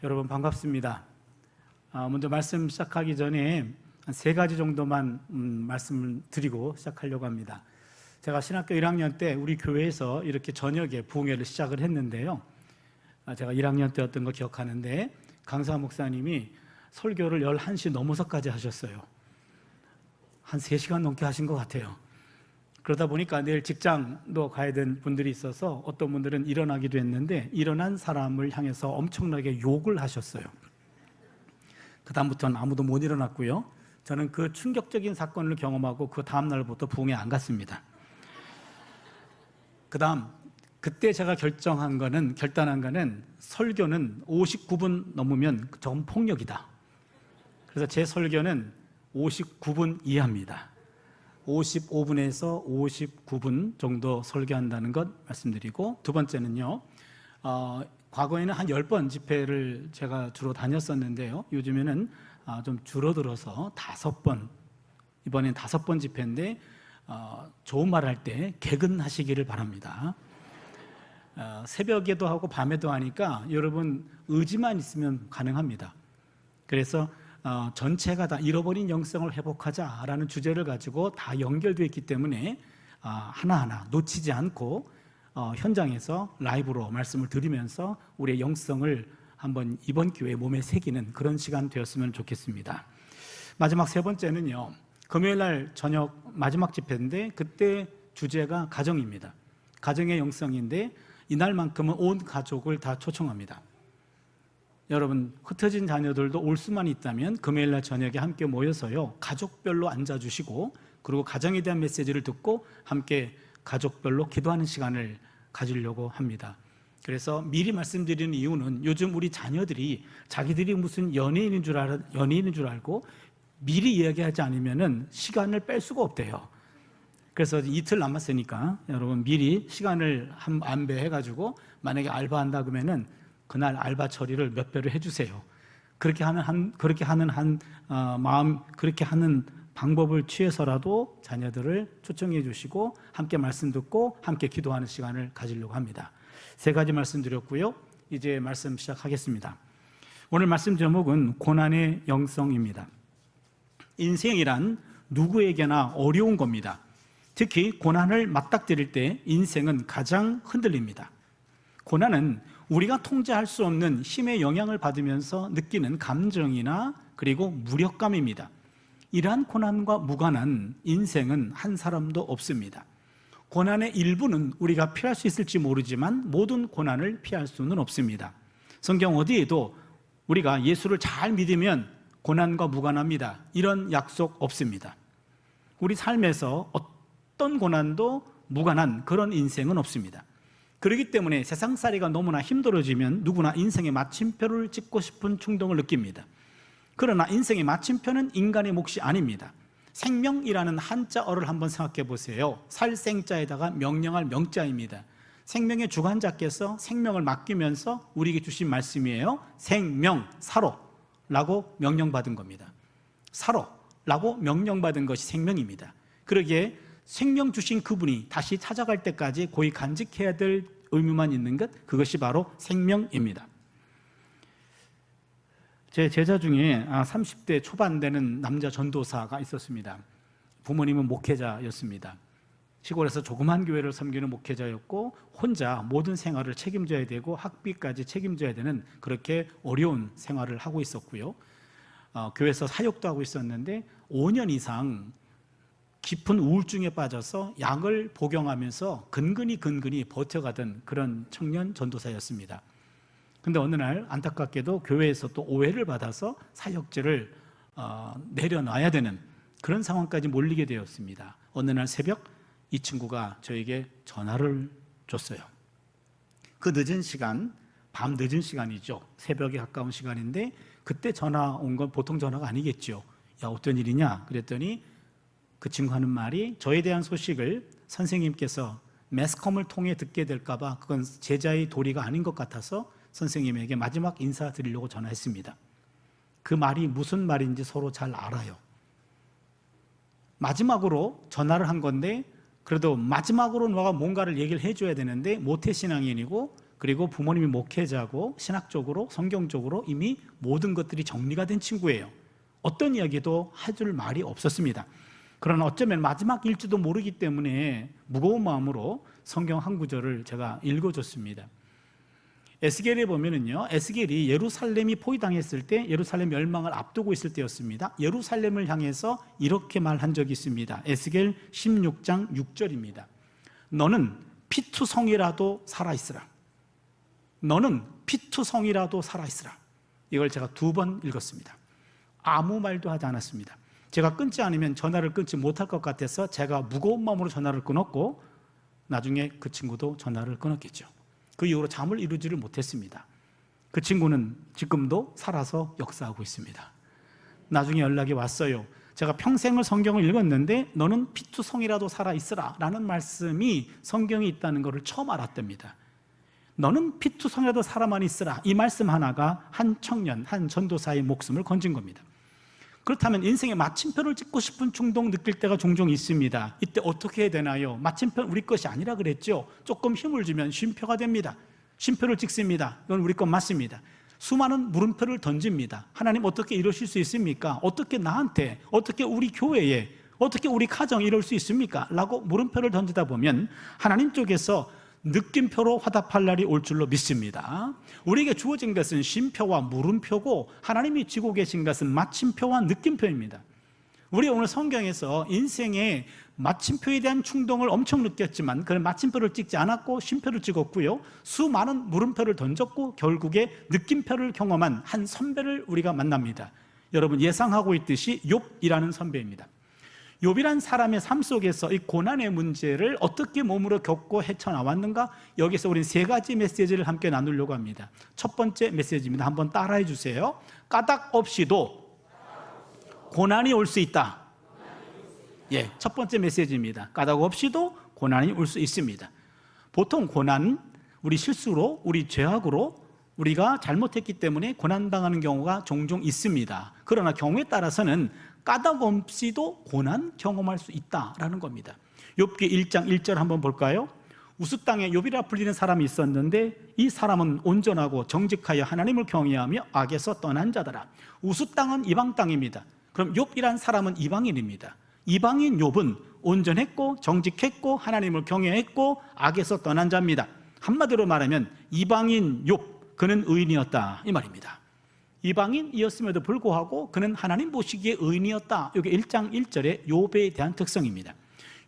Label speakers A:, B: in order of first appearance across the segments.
A: 여러분 반갑습니다. 먼저 말씀 시작하기 전에 한 3가지 정도만 말씀을 드리고 시작하려고 합니다. 제가 신학교 1학년 때 우리 교회에서 이렇게 저녁에 부흥회를 시작을 했는데요. 제가 1학년 때였던 거 기억하는데 강사 목사님이 설교를 11시 넘어서까지 하셨어요. 한 3시간 넘게 하신 것 같아요. 그러다 보니까 내일 직장도 가야 되는 분들이 있어서 어떤 분들은 일어나기도 했는데 일어난 사람을 향해서 엄청나게 욕을 하셨어요. 그 다음부터는 아무도 못 일어났고요. 저는 그 충격적인 사건을 경험하고 그 다음 날부터 부흥회 안 갔습니다. 그 다음 그때 제가 결단한 거는 설교는 59분 넘으면 저건 폭력이다. 그래서 제 설교는 59분 이하입니다. 55분에서 59분 정도 설교한다는 것 말씀드리고, 두 번째는요, 과거에는 한 10번 집회를 제가 주로 다녔었는데요, 요즘에는 좀 줄어들어서 5번, 이번엔 5번 집회인데 좋은 말 할 때 개근하시기를 바랍니다. 새벽에도 하고 밤에도 하니까 여러분 의지만 있으면 가능합니다. 그래서 전체가 다 잃어버린 영성을 회복하자라는 주제를 가지고 다 연결되어 있기 때문에 하나하나 놓치지 않고 현장에서 라이브로 말씀을 드리면서 우리의 영성을 한번 이번 기회에 몸에 새기는 그런 시간 되었으면 좋겠습니다. 마지막 3번째는요, 금요일날 저녁 마지막 집회인데 그때 주제가 가정입니다. 가정의 영성인데 이날만큼은 온 가족을 다 초청합니다. 여러분, 흩어진 자녀들도 올 수만 있다면 금요일날 저녁에 함께 모여서요, 가족별로 앉아주시고, 그리고 가정에 대한 메시지를 듣고 함께 가족별로 기도하는 시간을 가지려고 합니다. 그래서 미리 말씀드리는 이유는 요즘 우리 자녀들이 자기들이 무슨 연예인인 줄 알고 미리 이야기하지 않으면 시간을 뺄 수가 없대요. 그래서 이틀 남았으니까 여러분 미리 시간을 안배해가지고 만약에 알바한다 그러면은 그날 알바 처리를 몇 배로 해주세요. 그렇게 하는 방법을 취해서라도 자녀들을 초청해 주시고 함께 말씀 듣고 함께 기도하는 시간을 가지려고 합니다. 3가지 말씀드렸고요. 이제 말씀 시작하겠습니다. 오늘 말씀 제목은 고난의 영성입니다. 인생이란 누구에게나 어려운 겁니다. 특히 고난을 맞닥뜨릴 때 인생은 가장 흔들립니다. 고난은 우리가 통제할 수 없는 힘의 영향을 받으면서 느끼는 감정이나 그리고 무력감입니다. 이러한 고난과 무관한 인생은 한 사람도 없습니다. 고난의 일부는 우리가 피할 수 있을지 모르지만 모든 고난을 피할 수는 없습니다. 성경 어디에도 우리가 예수를 잘 믿으면 고난과 무관합니다, 이런 약속 없습니다. 우리 삶에서 어떤 고난도 무관한 그런 인생은 없습니다. 그렇기 때문에 세상살이가 너무나 힘들어지면 누구나 인생의 마침표를 찍고 싶은 충동을 느낍니다. 그러나 인생의 마침표는 인간의 몫이 아닙니다. 생명이라는 한자어를 한번 생각해 보세요. 살생자에다가 명령할 명자입니다. 생명의 주관자께서 생명을 맡기면서 우리에게 주신 말씀이에요. 생명, 살아라고 명령받은 겁니다. 살아라고 명령받은 것이 생명입니다. 그러기에 생명 주신 그분이 다시 찾아갈 때까지 고이 간직해야 될 의무만 있는 것, 그것이 바로 생명입니다. 제 제자 중에 30대 초반 되는 남자 전도사가 있었습니다. 부모님은 목회자였습니다. 시골에서 조그만 교회를 섬기는 목회자였고 혼자 모든 생활을 책임져야 되고 학비까지 책임져야 되는 그렇게 어려운 생활을 하고 있었고요. 교회에서 사역도 하고 있었는데 5년 이상 깊은 우울증에 빠져서 약을 복용하면서 근근히 버텨가던 그런 청년 전도사였습니다. 근데 어느 날 안타깝게도 교회에서 또 오해를 받아서 사역제를 내려놔야 되는 그런 상황까지 몰리게 되었습니다. 어느 날 새벽 이 친구가 저에게 전화를 줬어요. 그 늦은 시간, 밤 늦은 시간이죠. 새벽에 가까운 시간인데 그때 전화 온 건 보통 전화가 아니겠죠. 야, 어떤 일이냐? 그랬더니 그 친구 하는 말이 저에 대한 소식을 선생님께서 매스컴을 통해 듣게 될까 봐 그건 제자의 도리가 아닌 것 같아서 선생님에게 마지막 인사드리려고 전화했습니다. 그 말이 무슨 말인지 서로 잘 알아요. 마지막으로 전화를 한 건데 그래도 마지막으로 너가 뭔가를 얘기를 해줘야 되는데 모태신앙인이고 그리고 부모님이 목회자고 신학적으로 성경적으로 이미 모든 것들이 정리가 된 친구예요. 어떤 이야기도 해줄 말이 없었습니다. 그러나 어쩌면 마지막일지도 모르기 때문에 무거운 마음으로 성경 한 구절을 제가 읽어줬습니다. 에스겔에 보면은요, 에스겔이 예루살렘이 포위당했을 때, 예루살렘 멸망을 앞두고 있을 때였습니다. 예루살렘을 향해서 이렇게 말한 적이 있습니다. 에스겔 16장 6절입니다. 너는 피투성이라도 살아있으라. 너는 피투성이라도 살아있으라. 이걸 제가 2번 읽었습니다. 아무 말도 하지 않았습니다. 제가 끊지 않으면 전화를 끊지 못할 것 같아서 제가 무거운 마음으로 전화를 끊었고, 나중에 그 친구도 전화를 끊었겠죠. 그 이후로 잠을 이루지를 못했습니다. 그 친구는 지금도 살아서 역사하고 있습니다. 나중에 연락이 왔어요. 제가 평생을 성경을 읽었는데 너는 피투성이라도 살아있으라 라는 말씀이 성경에 있다는 것을 처음 알았답니다. 너는 피투성이라도 살아만 있으라, 이 말씀 하나가 한 청년, 한 전도사의 목숨을 건진 겁니다. 그렇다면 인생에 마침표를 찍고 싶은 충동 느낄 때가 종종 있습니다. 이때 어떻게 해야 되나요? 마침표는 우리 것이 아니라 그랬죠. 조금 힘을 주면 쉼표가 됩니다. 쉼표를 찍습니다. 이건 우리 것 맞습니다. 수많은 물음표를 던집니다. 하나님 어떻게 이러실 수 있습니까? 어떻게 나한테, 어떻게 우리 교회에, 어떻게 우리 가정에 이럴 수 있습니까? 라고 물음표를 던지다 보면 하나님 쪽에서 느낌표로 화답할 날이 올 줄로 믿습니다. 우리에게 주어진 것은 쉼표와 물음표고, 하나님이 쥐고 계신 것은 마침표와 느낌표입니다. 우리 오늘 성경에서 인생의 마침표에 대한 충동을 엄청 느꼈지만 그런 마침표를 찍지 않았고 쉼표를 찍었고요, 수많은 물음표를 던졌고 결국에 느낌표를 경험한 한 선배를 우리가 만납니다. 여러분 예상하고 있듯이 욥이라는 선배입니다. 욥이란 사람의 삶 속에서 이 고난의 문제를 어떻게 몸으로 겪고 헤쳐나왔는가, 여기서 우리는 3가지 메시지를 함께 나누려고 합니다. 첫 번째 메시지입니다. 한번 따라해 주세요. 까닭 없이도 고난이 올 수 있다. 예, 첫 번째 메시지입니다. 까닭 없이도 고난이 올 수 있습니다. 보통 고난은 우리 실수로, 우리 죄악으로 우리가 잘못했기 때문에 고난당하는 경우가 종종 있습니다. 그러나 경우에 따라서는 까닭 없이도 고난 경험할 수 있다라는 겁니다. 욥기 1장 1절 한번 볼까요? 우스 땅에 욥이라 불리는 사람이 있었는데 이 사람은 온전하고 정직하여 하나님을 경외하며 악에서 떠난 자더라. 우스 땅은 이방 땅입니다. 그럼 욥이란 사람은 이방인입니다. 이방인 욥은 온전했고 정직했고 하나님을 경외했고 악에서 떠난 자입니다. 한마디로 말하면 이방인 욥, 그는 의인이었다 이 말입니다. 이방인이었음에도 불구하고 그는 하나님 보시기에 의인이었다. 이게 1장 1절의 욥에 대한 특성입니다.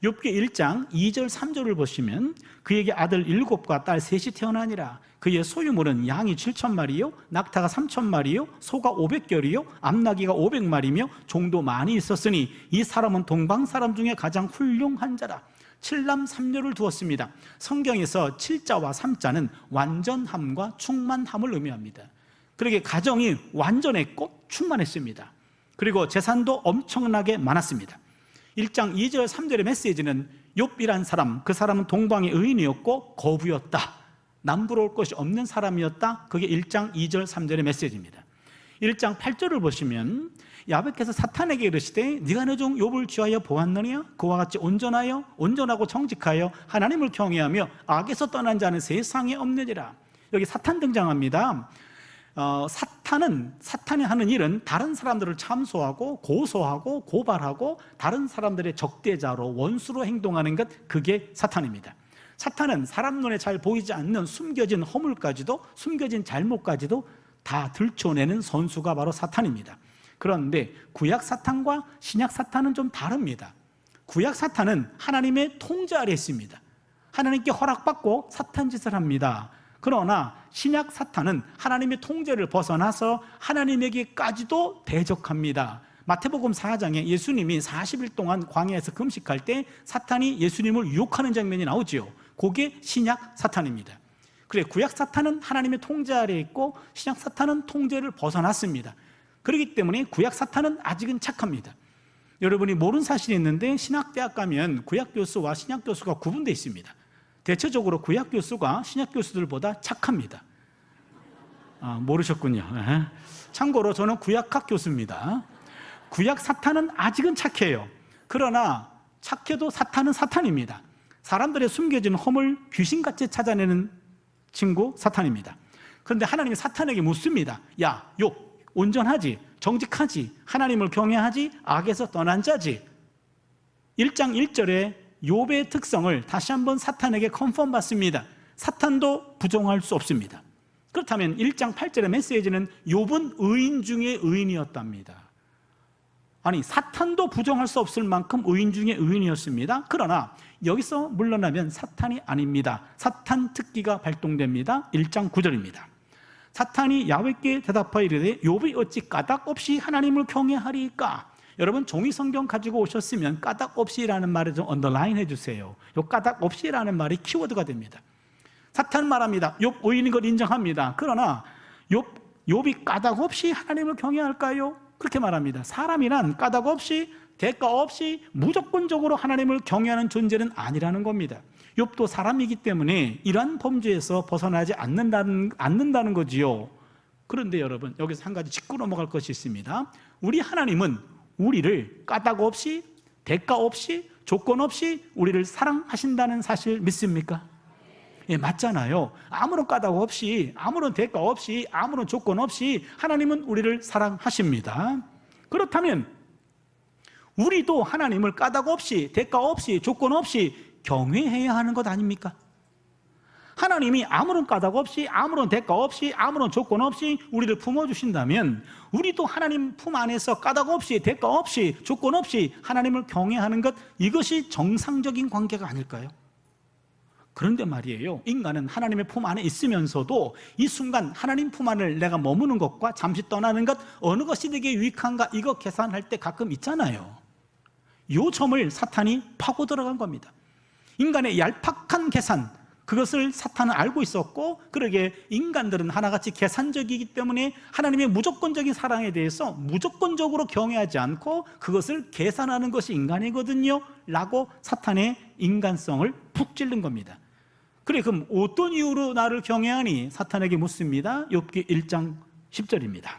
A: 욥기 1장 2절 3절을 보시면 그에게 아들 7과 딸 3이 태어나니라. 그의 소유물은 양이 7,000마리요 낙타가 3,000마리요 소가 500결이요 암나귀가 500마리며 종도 많이 있었으니 이 사람은 동방 사람 중에 가장 훌륭한 자라. 7남 3녀를 두었습니다. 성경에서 7자와 3자는 완전함과 충만함을 의미합니다. 그러게 가정이 완전했고 충만했습니다. 그리고 재산도 엄청나게 많았습니다. 1장 2절 3절의 메시지는 욥이란 사람, 그 사람은 동방의 의인이었고 거부였다, 남부러울 것이 없는 사람이었다. 그게 1장 2절 3절의 메시지입니다. 1장 8절을 보시면 야베께서 사탄에게 이르시되 네가 내 종 욥을 취하여 보았느냐? 그와 같이 온전하고 정직하여 하나님을 경외하며 악에서 떠난 자는 세상에 없느니라. 여기 사탄 등장합니다. 사탄이 하는 일은 다른 사람들을 참소하고 고소하고 고발하고 다른 사람들의 적대자로 원수로 행동하는 것, 그게 사탄입니다. 사탄은 사람 눈에 잘 보이지 않는 숨겨진 허물까지도, 숨겨진 잘못까지도 다 들춰내는 선수가 바로 사탄입니다. 그런데 구약 사탄과 신약 사탄은 좀 다릅니다. 구약 사탄은 하나님의 통제 아래 있습니다. 하나님께 허락받고 사탄 짓을 합니다. 그러나 신약 사탄은 하나님의 통제를 벗어나서 하나님에게까지도 대적합니다. 마태복음 4장에 예수님이 40일 동안 광야에서 금식할 때 사탄이 예수님을 유혹하는 장면이 나오죠. 그게 신약 사탄입니다. 그래, 구약 사탄은 하나님의 통제 아래 있고 신약 사탄은 통제를 벗어났습니다. 그렇기 때문에 구약 사탄은 아직은 착합니다. 여러분이 모르는 사실이 있는데 신학대학 가면 구약 교수와 신약 교수가 구분되어 있습니다. 대체적으로 구약 교수가 신약 교수들보다 착합니다. 모르셨군요. 참고로 저는 구약학 교수입니다. 구약 사탄은 아직은 착해요. 그러나 착해도 사탄은 사탄입니다. 사람들의 숨겨진 허물 귀신같이 찾아내는 친구 사탄입니다. 그런데 하나님이 사탄에게 묻습니다. 야, 욥, 온전하지, 정직하지, 하나님을 경외하지, 악에서 떠난 자지. 1장 1절에 욥의 특성을 다시 한번 사탄에게 컨펌 받습니다. 사탄도 부정할 수 없습니다. 그렇다면 1장 8절의 메시지는 욥은 의인 중에 의인이었답니다. 아니, 사탄도 부정할 수 없을 만큼 의인 중에 의인이었습니다. 그러나 여기서 물러나면 사탄이 아닙니다. 사탄 특기가 발동됩니다. 1장 9절입니다. 사탄이 야훼께 대답하여 이르되 욥이 어찌 까닭 없이 하나님을 경외하리까? 여러분, 종이 성경 가지고 오셨으면 까닭 없이라는 말을 좀 언더라인 해주세요. 이 까닭 없이라는 말이 키워드가 됩니다. 사탄 말합니다. 욥 의인인 걸 인정합니다. 그러나 욥이 까닭 없이 하나님을 경외할까요? 그렇게 말합니다. 사람이란 까닭 없이, 대가 없이 무조건적으로 하나님을 경외하는 존재는 아니라는 겁니다. 욥도 사람이기 때문에 이러한 범죄에서 벗어나지 않는다는 거지요. 그런데 여러분, 여기서 한 가지 짚고 넘어갈 것이 있습니다. 우리 하나님은 우리를 까닭 없이, 대가 없이, 조건 없이 우리를 사랑하신다는 사실 믿습니까? 예, 맞잖아요. 아무런 까닭 없이, 아무런 대가 없이, 아무런 조건 없이 하나님은 우리를 사랑하십니다. 그렇다면 우리도 하나님을 까닭 없이, 대가 없이, 조건 없이 경외해야 하는 것 아닙니까? 하나님이 아무런 까닭 없이, 아무런 대가 없이, 아무런 조건 없이 우리를 품어주신다면 우리도 하나님 품 안에서 까닭 없이, 대가 없이, 조건 없이 하나님을 경외하는 것, 이것이 정상적인 관계가 아닐까요? 그런데 말이에요, 인간은 하나님의 품 안에 있으면서도 이 순간 하나님 품 안을 내가 머무는 것과 잠시 떠나는 것, 어느 것이 되게 유익한가, 이거 계산할 때 가끔 있잖아요. 이 점을 사탄이 파고 들어간 겁니다. 인간의 얄팍한 계산, 그것을 사탄은 알고 있었고, 그러게 인간들은 하나같이 계산적이기 때문에 하나님의 무조건적인 사랑에 대해서 무조건적으로 경외하지 않고 그것을 계산하는 것이 인간이거든요 라고 사탄의 인간성을 푹 찔른 겁니다. 그래, 그럼 어떤 이유로 나를 경외하니? 사탄에게 묻습니다. 욥기 1장 10절입니다.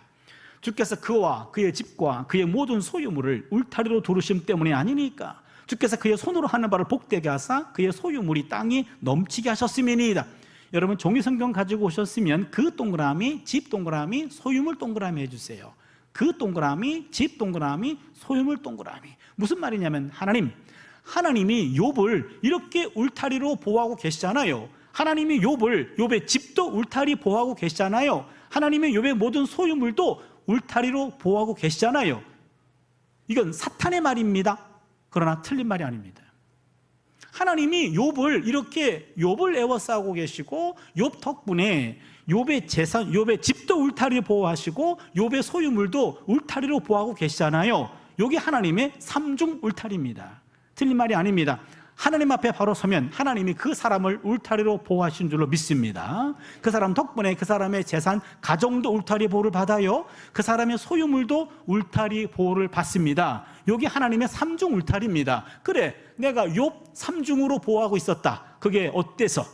A: 주께서 그와 그의 집과 그의 모든 소유물을 울타리로 두르심 때문에 아니니까? 주께서 그의 손으로 하는 바를 복되게 하사 그의 소유물이 땅이 넘치게 하셨음이니이다. 여러분, 종이 성경 가지고 오셨으면 그 동그라미, 집 동그라미, 소유물 동그라미 해주세요. 그 동그라미, 집 동그라미, 소유물 동그라미. 무슨 말이냐면 하나님이 욥을 이렇게 울타리로 보호하고 계시잖아요. 하나님이 욥의 집도 울타리 보호하고 계시잖아요. 하나님의 욥의 모든 소유물도 울타리로 보호하고 계시잖아요. 이건 사탄의 말입니다. 그러나 틀린 말이 아닙니다. 하나님이 욥을 애워싸고 계시고, 욥 덕분에 욥의 재산, 욥의 집도 울타리로 보호하시고 욥의 소유물도 울타리로 보호하고 계시잖아요. 이게 하나님의 삼중 울타리입니다. 틀린 말이 아닙니다. 하나님 앞에 바로 서면 하나님이 그 사람을 울타리로 보호하신 줄로 믿습니다. 그 사람 덕분에 그 사람의 재산, 가정도 울타리 보호를 받아요. 그 사람의 소유물도 울타리 보호를 받습니다. 이게 하나님의 삼중 울타리입니다. 그래, 내가 욥 삼중으로 보호하고 있었다. 그게 어때서?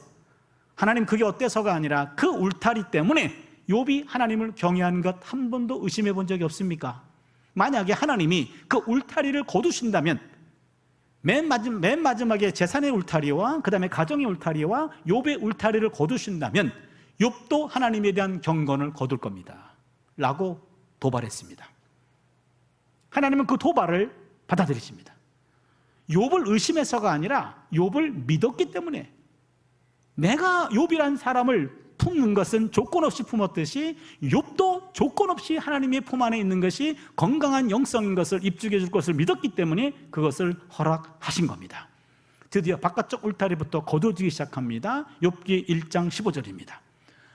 A: 하나님, 그게 어때서가 아니라 그 울타리 때문에 욥이 하나님을 경외한 것 한 번도 의심해 본 적이 없습니까? 만약에 하나님이 그 울타리를 거두신다면, 맨 마지막에 재산의 울타리와 그 다음에 가정의 울타리와 욥의 울타리를 거두신다면 욥도 하나님에 대한 경건을 거둘 겁니다 라고 도발했습니다. 하나님은 그 도발을 받아들이십니다. 욥을 의심해서가 아니라 욥을 믿었기 때문에, 내가 욥이란 사람을 품는 것은 조건 없이 품었듯이 욥도 조건 없이 하나님의 품 안에 있는 것이 건강한 영성인 것을 입증해 줄 것을 믿었기 때문에 그것을 허락하신 겁니다. 드디어 바깥쪽 울타리부터 거둬지기 시작합니다. 욥기 1장 15절입니다.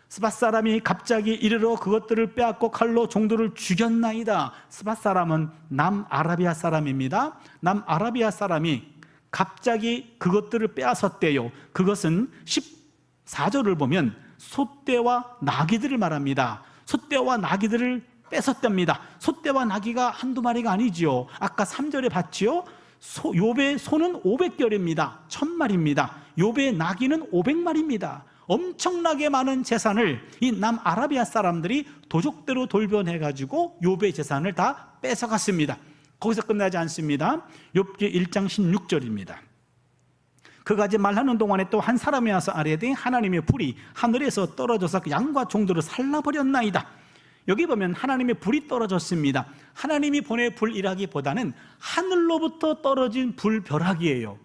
A: 스밧 사람이 갑자기 이르러 그것들을 빼앗고 칼로 종들을 죽였나이다. 스밧 사람은 남아라비아 사람입니다. 남아라비아 사람이 갑자기 그것들을 빼앗았대요. 그것은 14절을 보면 소떼와 나귀들을 말합니다. 소떼와 나귀들을 뺏었답니다. 소떼와 나귀가 한두 마리가 아니지요. 아까 3절에 봤지요. 욥의 소는 500결입니다. 1000마리입니다. 욥의 나귀는 500마리입니다. 엄청나게 많은 재산을 이 남아라비아 사람들이 도적대로 돌변해가지고 욥의 재산을 다 뺏어갔습니다. 거기서 끝나지 않습니다. 욥기 1장 16절입니다. 그까지 말하는 동안에 또 한 사람이 와서 아뢰되 하나님의 불이 하늘에서 떨어져서 양과 종들을 살라버렸나이다. 여기 보면 하나님의 불이 떨어졌습니다. 하나님이 보낼 불이라기보다는 하늘로부터 떨어진 불벼락이에요.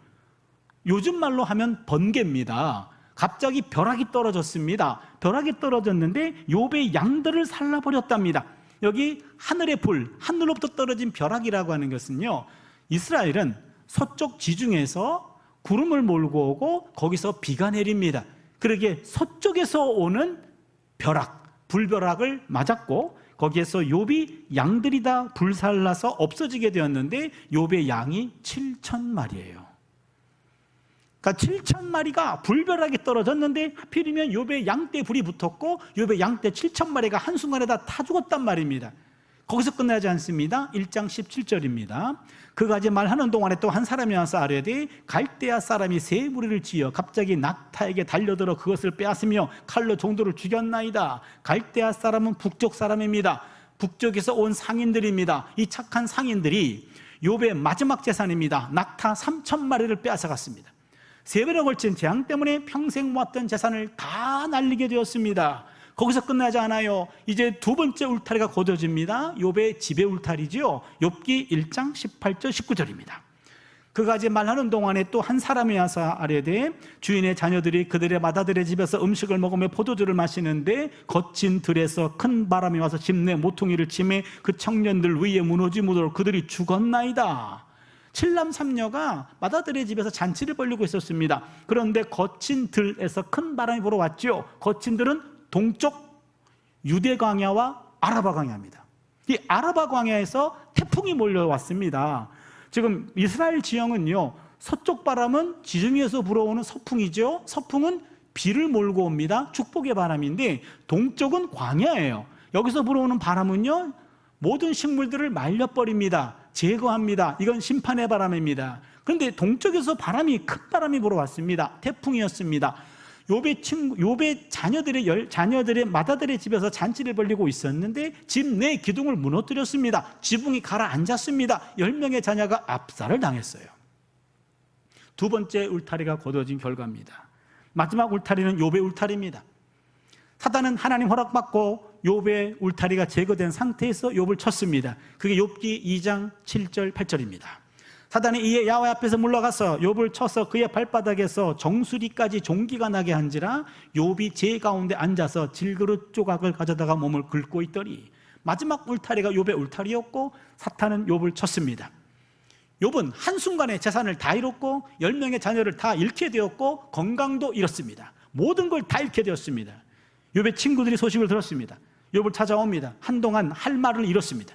A: 요즘 말로 하면 번개입니다. 갑자기 벼락이 떨어졌습니다. 벼락이 떨어졌는데 욥의 양들을 살라버렸답니다. 여기 하늘의 불, 하늘로부터 떨어진 벼락이라고 하는 것은요, 이스라엘은 서쪽 지중해에서 구름을 몰고 오고 거기서 비가 내립니다. 그러기에 서쪽에서 오는 벼락, 불벼락을 맞았고 거기에서 욥이 양들이 다 불살라서 없어지게 되었는데 욥의 양이 7,000마리예요. 그러니까 7,000마리가 불벼락이 떨어졌는데 하필이면 욥의 양떼 불이 붙었고 욥의 양떼 7,000마리가 한순간에 다 타 죽었단 말입니다. 거기서 끝나지 않습니다. 1장 17절입니다. 그까지 말하는 동안에 또 한 사람이 와서 아뢰되 갈대아 사람이 세 무리를 지어 갑자기 낙타에게 달려들어 그것을 빼앗으며 칼로 종들을 죽였나이다. 갈대아 사람은 북쪽 사람입니다. 북쪽에서 온 상인들입니다. 이 착한 상인들이 욥의 마지막 재산입니다. 낙타 3,000마리를 빼앗아갔습니다. 세 배로 걸친 재앙 때문에 평생 모았던 재산을 다 날리게 되었습니다. 거기서 끝나지 않아요. 이제 두 번째 울타리가 거둬집니다. 욥의 지배 울타리지요. 욥기 1장 18절 19절입니다. 그까지 말하는 동안에 또 한 사람이 와서 아뢰되 주인의 자녀들이 그들의 맏아들의 집에서 음식을 먹으며 포도주를 마시는데 거친 들에서 큰 바람이 와서 집 내 모퉁이를 치매 그 청년들 위에 무너지므로 그들이 죽었나이다. 7남 3녀가 맏아들의 집에서 잔치를 벌이고 있었습니다. 그런데 거친 들에서 큰 바람이 불어왔죠. 거친 들은 동쪽 유대 광야와 아라바 광야입니다. 이 아라바 광야에서 태풍이 몰려왔습니다. 지금 이스라엘 지형은요, 서쪽 바람은 지중해에서 불어오는 서풍이죠. 서풍은 비를 몰고 옵니다. 축복의 바람인데 동쪽은 광야예요. 여기서 불어오는 바람은요, 모든 식물들을 말려버립니다. 제거합니다. 이건 심판의 바람입니다. 그런데 동쪽에서 큰 바람이 불어왔습니다. 태풍이었습니다. 욥의 자녀들의 맏아들의 집에서 잔치를 벌이고 있었는데 집 내 기둥을 무너뜨렸습니다. 지붕이 가라앉았습니다. 10명의 자녀가 압살을 당했어요. 두 번째 울타리가 거둬진 결과입니다. 마지막 울타리는 욥의 울타리입니다. 사단은 하나님 허락받고 욥의 울타리가 제거된 상태에서 욥을 쳤습니다. 그게 욥기 2장 7절 8절입니다. 사단이 이에 야훼 앞에서 물러가서 욥을 쳐서 그의 발바닥에서 정수리까지 종기가 나게 한지라 욥이 제 가운데 앉아서 질그릇 조각을 가져다가 몸을 긁고 있더니 마지막 울타리가 욥의 울타리였고 사탄은 욥을 쳤습니다. 욥은 한순간에 재산을 다 잃었고 10명의 자녀를 다 잃게 되었고 건강도 잃었습니다. 모든 걸 다 잃게 되었습니다. 욥의 친구들이 소식을 들었습니다. 욥을 찾아옵니다. 한동안 할 말을 잃었습니다.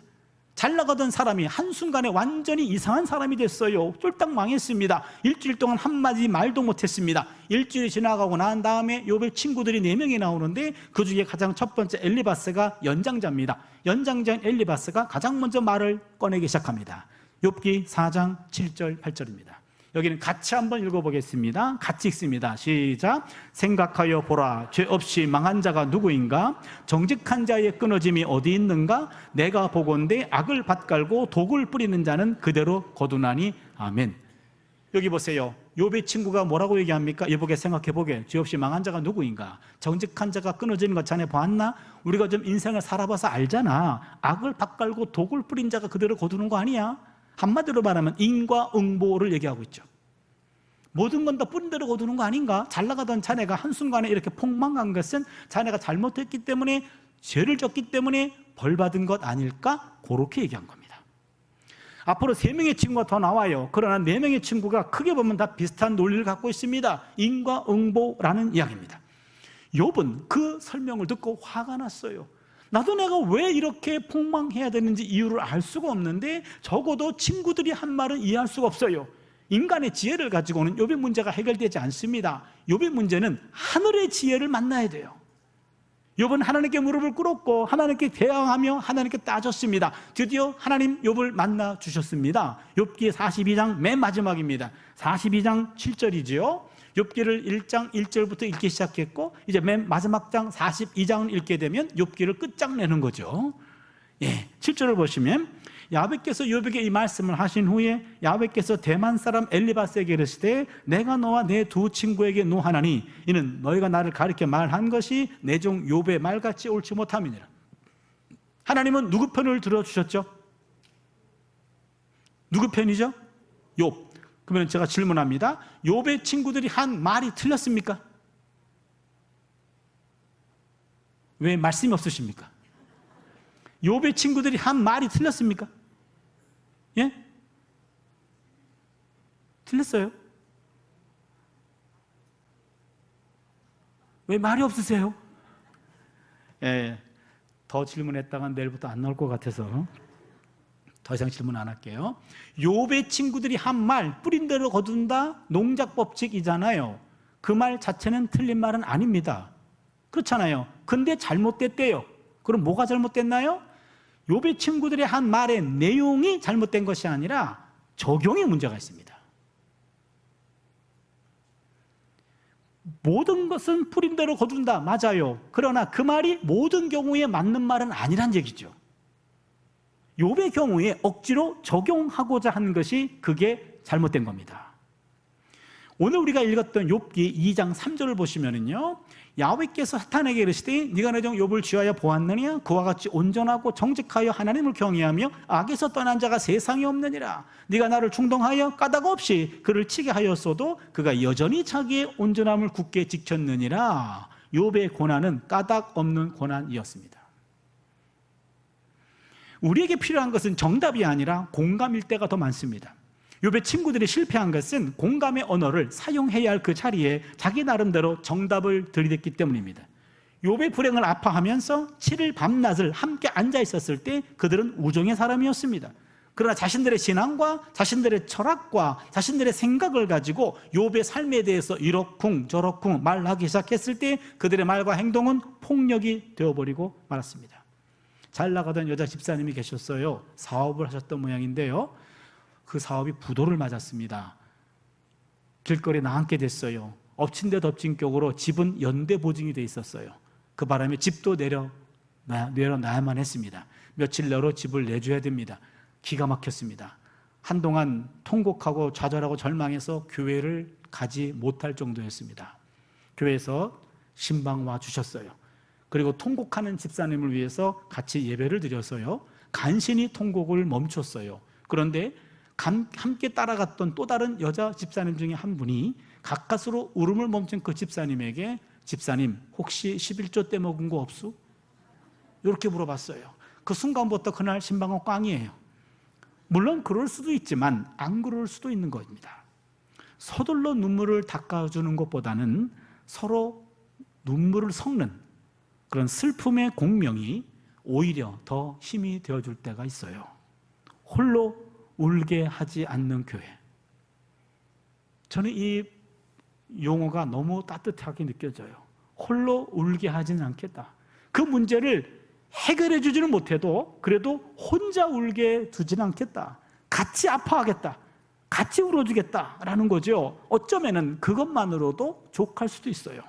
A: 잘 나가던 사람이 한순간에 완전히 이상한 사람이 됐어요. 쫄딱 망했습니다. 일주일 동안 한마디 말도 못했습니다. 일주일이 지나가고 난 다음에 욥의 친구들이 4명이 나오는데 그 중에 가장 첫 번째 엘리바스가 연장자입니다. 연장자인 엘리바스가 가장 먼저 말을 꺼내기 시작합니다. 욥기 4장 7절 8절입니다. 여기는 같이 한번 읽어보겠습니다. 같이 읽습니다. 시작. 생각하여 보라. 죄 없이 망한 자가 누구인가? 정직한 자의 끊어짐이 어디 있는가? 내가 보건대 악을 밭갈고 독을 뿌리는 자는 그대로 거두나니. 아멘. 여기 보세요. 욥의 친구가 뭐라고 얘기합니까? 여보게 생각해보게. 죄 없이 망한 자가 누구인가? 정직한 자가 끊어지는 것 자네 보았나? 우리가 좀 인생을 살아봐서 알잖아. 악을 밭갈고 독을 뿌린 자가 그대로 거두는 거 아니야? 한마디로 말하면 인과응보를 얘기하고 있죠. 모든 건 다 뿌린 대로 거두는 거 아닌가? 잘 나가던 자네가 한순간에 이렇게 폭망한 것은 자네가 잘못했기 때문에, 죄를 졌기 때문에 벌받은 것 아닐까? 그렇게 얘기한 겁니다. 앞으로 3명의 친구가 더 나와요. 그러나 4명의 친구가 크게 보면 다 비슷한 논리를 갖고 있습니다. 인과응보라는 이야기입니다. 욥은 그 설명을 듣고 화가 났어요. 나도 내가 왜 이렇게 폭망해야 되는지 이유를 알 수가 없는데 적어도 친구들이 한 말은 이해할 수가 없어요. 인간의 지혜를 가지고는 욥의 문제가 해결되지 않습니다. 욥의 문제는 하늘의 지혜를 만나야 돼요. 욥은 하나님께 무릎을 꿇었고 하나님께 대항하며 하나님께 따졌습니다. 드디어 하나님 욥을 만나 주셨습니다. 욥기 42장 맨 마지막입니다. 42장 7절이지요. 욥기를 1장 1절부터 읽기 시작했고 이제 맨 마지막 장 42장을 읽게 되면 욥기를 끝장내는 거죠. 7절을 보시면 야훼께서 욥에게 이 말씀을 하신 후에 야훼께서 대만 사람 엘리바스에게 이르시되 내가 너와 내 두 친구에게 노하나니 이는 너희가 나를 가리켜 말한 것이 내 종 욥의 말같이 옳지 못함이니라. 하나님은 누구 편을 들어주셨죠? 누구 편이죠? 욥. 그러면 제가 질문합니다. 욥의 친구들이 한 말이 틀렸습니까? 왜 말씀이 없으십니까? 욥의 친구들이 한 말이 틀렸습니까? 예? 틀렸어요. 왜 말이 없으세요? 예, 더 질문했다가 내일부터 안 나올 것 같아서 더 이상 질문 안 할게요. 욥의 친구들이 한 말, 뿌린 대로 거둔다, 농작 법칙이잖아요. 그 말 자체는 틀린 말은 아닙니다. 그렇잖아요. 근데 잘못됐대요. 그럼 뭐가 잘못됐나요? 욥의 친구들의 한 말의 내용이 잘못된 것이 아니라 적용에 문제가 있습니다. 모든 것은 뿌린 대로 거둔다, 맞아요. 그러나 그 말이 모든 경우에 맞는 말은 아니란 얘기죠. 욥의 경우에 억지로 적용하고자 한 것이 그게 잘못된 겁니다. 오늘 우리가 읽었던 욥기 2장 3절을 보시면은요, 야훼께서 사탄에게 이르시되 네가 내 종 욥을 쥐하여 보았느냐? 그와 같이 온전하고 정직하여 하나님을 경외하며 악에서 떠난 자가 세상에 없느니라. 네가 나를 충동하여 까닭 없이 그를 치게 하였어도 그가 여전히 자기의 온전함을 굳게 지켰느니라. 욥의 고난은 까닭 없는 고난이었습니다. 우리에게 필요한 것은 정답이 아니라 공감일 때가 더 많습니다. 욥의 친구들이 실패한 것은 공감의 언어를 사용해야 할 그 자리에 자기 나름대로 정답을 들이댔기 때문입니다. 욥의 불행을 아파하면서 7일 밤낮을 함께 앉아 있었을 때 그들은 우정의 사람이었습니다. 그러나 자신들의 신앙과 자신들의 철학과 자신들의 생각을 가지고 욥의 삶에 대해서 이러쿵 저러쿵 말하기 시작했을 때 그들의 말과 행동은 폭력이 되어버리고 말았습니다. 잘 나가던 여자 집사님이 계셨어요. 사업을 하셨던 모양인데요, 그 사업이 부도를 맞았습니다. 길거리에 나앉게 됐어요. 엎친 데 덮친 격으로 집은 연대 보증이 돼 있었어요. 그 바람에 집도 내려놔야만 했습니다. 며칠 내로 집을 내줘야 됩니다. 기가 막혔습니다. 한동안 통곡하고 좌절하고 절망해서 교회를 가지 못할 정도였습니다. 교회에서 신방 와 주셨어요. 그리고 통곡하는 집사님을 위해서 같이 예배를 드려서요, 간신히 통곡을 멈췄어요. 그런데 함께 따라갔던 또 다른 여자 집사님 중에 한 분이 가까스로 울음을 멈춘 그 집사님에게 집사님 혹시 11조 때 먹은 거 없소? 이렇게 물어봤어요. 그 순간부터 그날 신방은 꽝이에요. 물론 그럴 수도 있지만 안 그럴 수도 있는 겁니다. 서둘러 눈물을 닦아주는 것보다는 서로 눈물을 섞는 그런 슬픔의 공명이 오히려 더 힘이 되어줄 때가 있어요. 홀로 울게 하지 않는 교회. 저는 이 용어가 너무 따뜻하게 느껴져요. 홀로 울게 하지는 않겠다. 그 문제를 해결해 주지는 못해도 그래도 혼자 울게 두지는 않겠다. 같이 아파하겠다. 같이 울어주겠다라는 거죠. 어쩌면은 그것만으로도 족할 수도 있어요.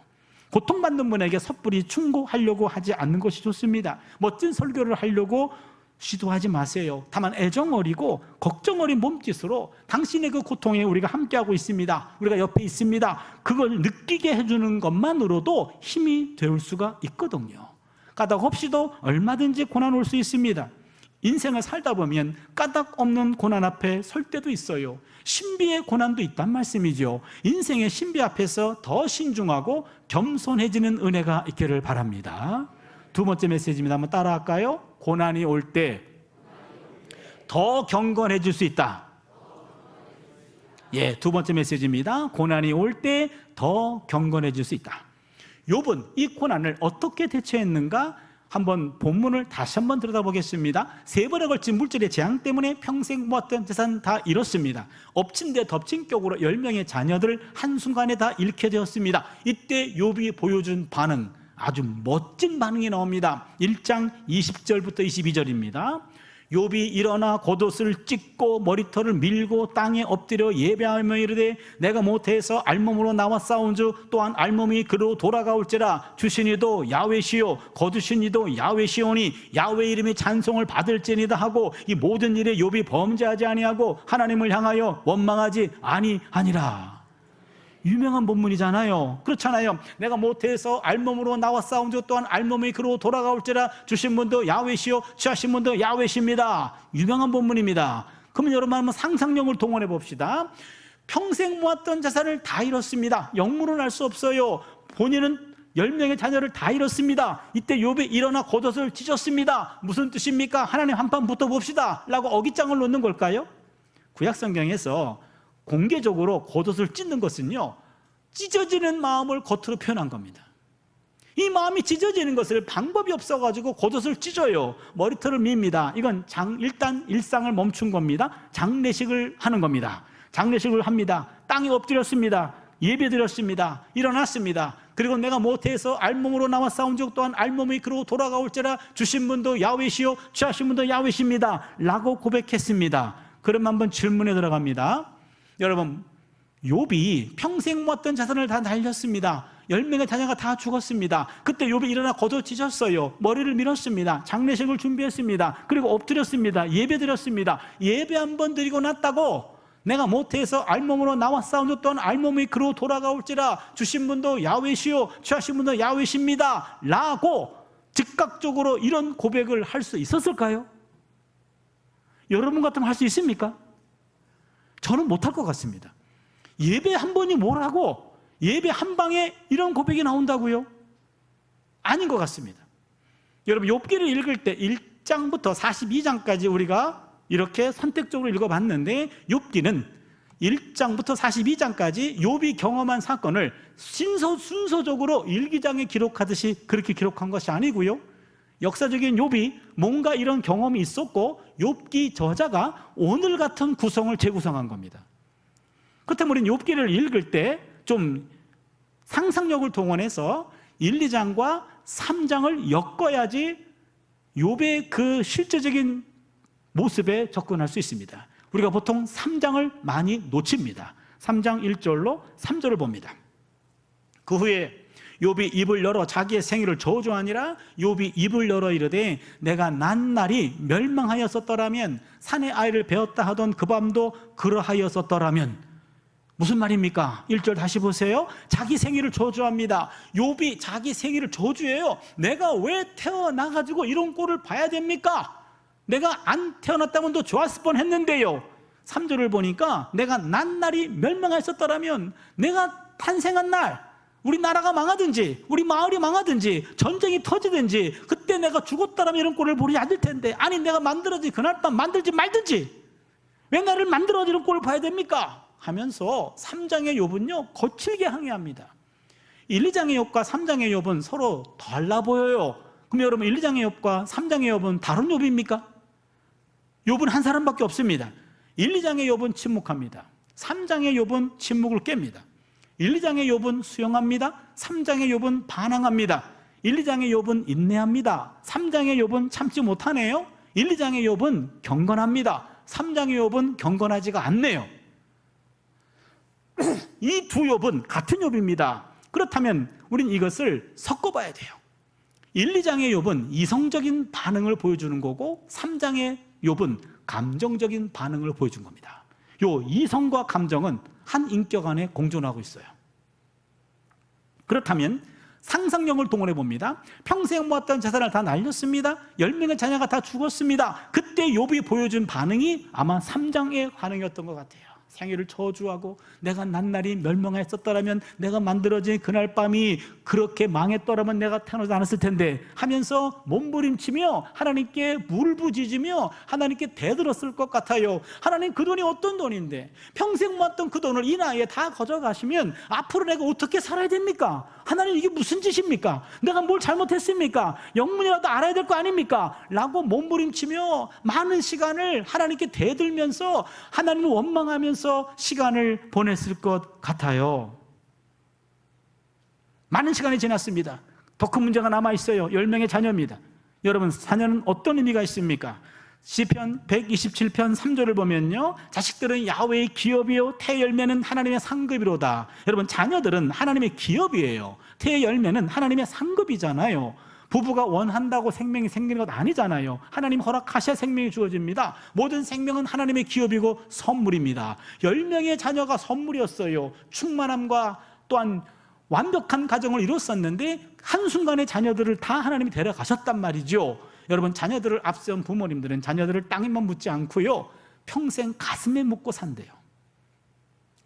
A: 고통받는 분에게 섣불리 충고하려고 하지 않는 것이 좋습니다. 멋진 설교를 하려고 시도하지 마세요. 다만 애정어리고 걱정어린 몸짓으로 당신의 그 고통에 우리가 함께하고 있습니다, 우리가 옆에 있습니다, 그걸 느끼게 해주는 것만으로도 힘이 될 수가 있거든요. 까닭 없이도 얼마든지 고난 올 수 있습니다. 인생을 살다 보면 까닭 없는 고난 앞에 설 때도 있어요. 신비의 고난도 있단 말씀이죠. 인생의 신비 앞에서 더 신중하고 겸손해지는 은혜가 있기를 바랍니다. 두 번째 메시지입니다. 한번 따라할까요? 고난이 올 때 더 경건해질 수 있다. 예, 두 번째 메시지입니다. 고난이 올 때 더 경건해질 수 있다. 욥은 이 고난을 어떻게 대처했는가? 한번 본문을 다시 한번 들여다보겠습니다. 3번에 걸친 물질의 재앙 때문에 평생 모았던 재산 다 잃었습니다. 엎친 데 덮친 격으로 10명의 자녀들을 한순간에 다 잃게 되었습니다. 이때 욥이 보여준 반응, 아주 멋진 반응이 나옵니다. 1장 20절부터 22절입니다. 욥이 일어나 겉옷을 찢고 머리털을 밀고 땅에 엎드려 예배하며 이르되 내가 모태에서 알몸으로 나와 싸운즉 또한 알몸이 그로 돌아가올지라. 주신 이도 야훼시요 거두신 이도 야훼시오니 야훼 이름이 찬송을 받을지니다 하고 이 모든 일에 욥이 범죄하지 아니하고 하나님을 향하여 원망하지 아니하니라. 유명한 본문이잖아요. 그렇잖아요. 내가 모태에서 알몸으로 나와 싸운즉 또한 알몸이 그로 돌아가올지라. 주신 분도 야훼시요 취하신 분도 야훼시입니다. 유명한 본문입니다. 그러면 여러분 한번 상상력을 동원해 봅시다. 평생 모았던 자산을 다 잃었습니다. 영문은 알 수 없어요. 본인은 10명의 자녀를 다 잃었습니다. 이때 욥이 일어나 겉옷을 찢었습니다. 무슨 뜻입니까? 하나님 한판 붙어봅시다 라고 어깃장을 놓는 걸까요? 구약성경에서 공개적으로 겉옷을 찢는 것은요, 찢어지는 마음을 겉으로 표현한 겁니다. 이 마음이 찢어지는 것을 방법이 없어가지고 겉옷을 찢어요. 머리털을 밉니다. 이건 일단 일상을 멈춘 겁니다. 장례식을 하는 겁니다. 장례식을 합니다. 땅에 엎드렸습니다. 예배 드렸습니다. 일어났습니다. 그리고 내가 모태에서 알몸으로 나와 싸운즉 또한 알몸이 그로 돌아가올지라. 주신 분도 야훼시요 취하신 분도 야훼시입니다 라고 고백했습니다. 그럼 한번 질문에 들어갑니다. 여러분, 욥이 평생 모았던 자산을 다 날렸습니다. 10명의 자녀가 다 죽었습니다. 그때 욥이 일어나 겉옷 찢었어요. 머리를 밀었습니다. 장례식을 준비했습니다. 그리고 엎드렸습니다. 예배 드렸습니다. 예배 한 번 드리고 났다고 내가 모태에서 알몸으로 나와 싸운즉 또한 알몸이 그로 돌아가올지라. 주신 분도 야훼시요 취하신 분도 야훼시입니다 라고 즉각적으로 이런 고백을 할 수 있었을까요? 여러분 같으면 할 수 있습니까? 저는 못할 것 같습니다. 예배 한 번이 뭐라고 예배 한 방에 이런 고백이 나온다고요? 아닌 것 같습니다. 여러분, 욥기를 읽을 때 1장부터 42장까지 우리가 이렇게 선택적으로 읽어봤는데, 욥기는 1장부터 42장까지 욥이 경험한 사건을 순서적으로 일기장에 기록하듯이 그렇게 기록한 것이 아니고요, 역사적인 욥이 뭔가 이런 경험이 있었고 욥기 저자가 오늘 같은 구성을 재구성한 겁니다. 그렇다면 우리는 욥기를 읽을 때 좀 상상력을 동원해서 1, 2장과 3장을 엮어야지 욥의 그 실제적인 모습에 접근할 수 있습니다. 우리가 보통 3장을 많이 놓칩니다. 3장 1절로 3절을 봅니다. 그 후에 욥이 입을 열어 자기의 생일을 저주하니라. 욥이 입을 열어 이르되 내가 난 날이 멸망하였었더라면 산의 아이를 베었다 하던 그 밤도 그러하였었더라면. 무슨 말입니까? 1절 다시 보세요. 자기 생일을 저주합니다. 욥이 자기 생일을 저주해요. 내가 왜 태어나가지고 이런 꼴을 봐야 됩니까? 내가 안 태어났다면 더 좋았을 뻔했는데요. 3절을 보니까 내가 난 날이 멸망하였었더라면, 내가 탄생한 날 우리나라가 망하든지 우리 마을이 망하든지 전쟁이 터지든지 그때 내가 죽었다라면 이런 꼴을 보지 않을 텐데, 아니 내가 만들어지 그날 밤 만들지 말든지 왜 나를 만들어지 이런 꼴을 봐야 됩니까? 하면서 3장의 욥은요 거칠게 항의합니다. 1, 2장의 욥과 3장의 욥은 서로 달라 보여요. 그럼 여러분, 1, 2장의 욥과 3장의 욥은 다른 욥입니까? 욥은 한 사람밖에 없습니다. 1, 2장의 욥은 침묵합니다. 3장의 욥은 침묵을 깹니다. 1, 2장의 욥은 수용합니다. 3장의 욥은 반항합니다. 1, 2장의 욥은 인내합니다. 3장의 욥은 참지 못하네요. 1, 2장의 욥은 경건합니다. 3장의 욥은 경건하지가 않네요. 이 두 욥은 같은 욥입니다. 그렇다면 우린 이것을 섞어봐야 돼요. 1, 2장의 욥은 이성적인 반응을 보여주는 거고 3장의 욥은 감정적인 반응을 보여준 겁니다. 요 이성과 감정은 한 인격 안에 공존하고 있어요. 그렇다면 상상력을 동원해 봅니다. 평생 모았던 자산을 다 날렸습니다. 10명의 자녀가 다 죽었습니다. 그때 욥이 보여준 반응이 아마 3장의 반응이었던 것 같아요. 생일을 저주하고 내가 난 날이 멸망했었더라면, 내가 만들어진 그날 밤이 그렇게 망했더라면 내가 태어나지 않았을 텐데 하면서 몸부림치며 하나님께 울부짖으며 하나님께 대들었을 것 같아요. 하나님, 그 돈이 어떤 돈인데 평생 모았던 그 돈을 이 나이에 다 가져가시면 앞으로 내가 어떻게 살아야 됩니까? 하나님, 이게 무슨 짓입니까? 내가 뭘 잘못했습니까? 영문이라도 알아야 될 거 아닙니까? 라고 몸부림치며 많은 시간을 하나님께 대들면서 하나님을 원망하면서 시간을 보냈을 것 같아요. 많은 시간이 지났습니다. 더 큰 문제가 남아있어요. 10명의 자녀입니다. 여러분, 자녀는 어떤 의미가 있습니까? 시편 127편 3절을 보면요, 자식들은 야훼의 기업이요 태의 열매는 하나님의 상급이로다. 여러분, 자녀들은 하나님의 기업이에요. 태의 열매는 하나님의 상급이잖아요. 부부가 원한다고 생명이 생기는 것 아니잖아요. 하나님 허락하셔야 생명이 주어집니다. 모든 생명은 하나님의 기업이고 선물입니다. 10명의 자녀가 선물이었어요. 충만함과 또한 완벽한 가정을 이뤘었는데 한순간에 자녀들을 다 하나님이 데려가셨단 말이죠. 여러분, 자녀들을 앞세운 부모님들은 자녀들을 땅에만 묻지 않고요, 평생 가슴에 묻고 산대요.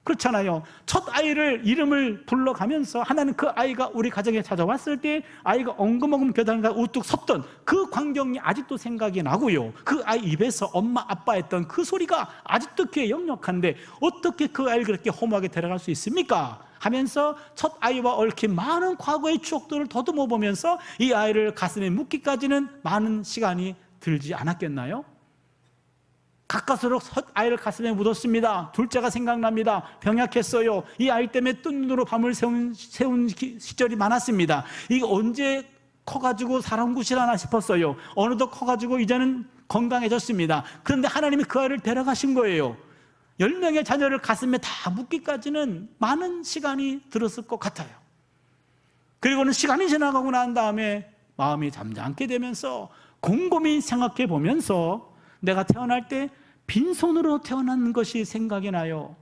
A: 그렇잖아요. 첫 아이를 이름을 불러가면서 하나는 그 아이가 우리 가정에 찾아왔을 때 아이가 엉금엉금 계단을 우뚝 섰던 그 광경이 아직도 생각이 나고요, 그 아이 입에서 엄마 아빠 했던 그 소리가 아직도 귀에 역력한데 어떻게 그 아이를 그렇게 허무하게 데려갈 수 있습니까? 하면서 첫 아이와 얽힌 많은 과거의 추억들을 더듬어 보면서 이 아이를 가슴에 묻기까지는 많은 시간이 들지 않았겠나요? 가까스로 첫 아이를 가슴에 묻었습니다. 둘째가 생각납니다. 병약했어요. 이 아이 때문에 뜬 눈으로 밤을 새운 시절이 많았습니다. 이게 언제 커가지고 사람 구실하나 싶었어요. 어느덧 커가지고 이제는 건강해졌습니다. 그런데 하나님이 그 아이를 데려가신 거예요. 10명의 자녀를 가슴에 다 묻기까지는 많은 시간이 들었을 것 같아요. 그리고는 시간이 지나가고 난 다음에 마음이 잠잠게 되면서 곰곰이 생각해 보면서 내가 태어날 때 빈손으로 태어난 것이 생각이 나요.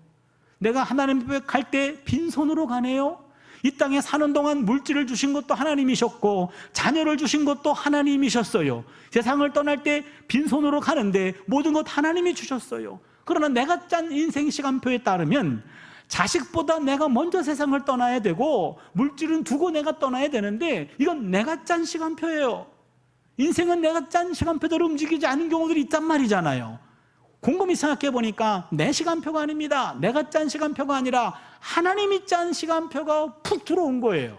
A: 내가 하나님 앞에 갈 때 빈손으로 가네요. 이 땅에 사는 동안 물질을 주신 것도 하나님이셨고 자녀를 주신 것도 하나님이셨어요. 세상을 떠날 때 빈손으로 가는데 모든 것 하나님이 주셨어요. 그러나 내가 짠 인생 시간표에 따르면 자식보다 내가 먼저 세상을 떠나야 되고 물질은 두고 내가 떠나야 되는데 이건 내가 짠 시간표예요. 인생은 내가 짠 시간표대로 움직이지 않은 경우들이 있단 말이잖아요. 곰곰이 생각해 보니까 내 시간표가 아닙니다. 내가 짠 시간표가 아니라 하나님이 짠 시간표가 푹 들어온 거예요.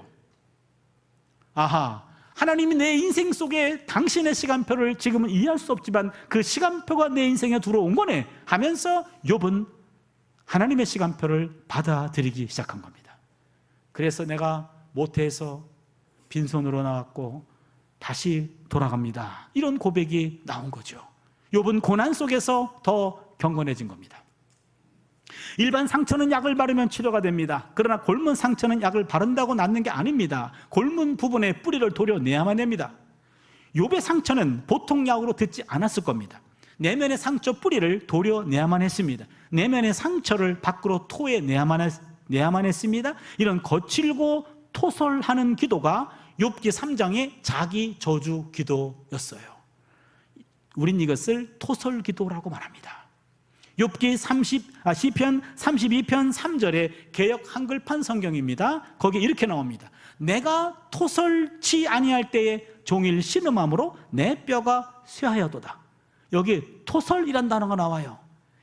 A: 아하, 하나님이 내 인생 속에 당신의 시간표를 지금은 이해할 수 없지만 그 시간표가 내 인생에 들어온 거네 하면서 욥은 하나님의 시간표를 받아들이기 시작한 겁니다. 그래서 내가 모태에서 빈손으로 나왔고 다시 돌아갑니다. 이런 고백이 나온 거죠. 욥은 고난 속에서 더 경건해진 겁니다. 일반 상처는 약을 바르면 치료가 됩니다. 그러나 골문 상처는 약을 바른다고 낫는 게 아닙니다. 골문 부분에 뿌리를 도려내야만 됩니다. 욥의 상처는 보통 약으로 듣지 않았을 겁니다. 내면의 상처 뿌리를 도려내야만 했습니다. 내면의 상처를 밖으로 토해내야만 했습니다. 이런 거칠고 토설하는 기도가 욥기 3장의 자기 저주 기도였어요. 우린 이것을 토설 기도라고 말합니다. 욥기 시편 32편 3절의 개역 한글판 성경입니다. 거기에 이렇게 나옵니다. 내가 토설치 아니할 때에 종일 신음함으로 내 뼈가 쇠하여도다. 여기 토설이란 단어가 나와요.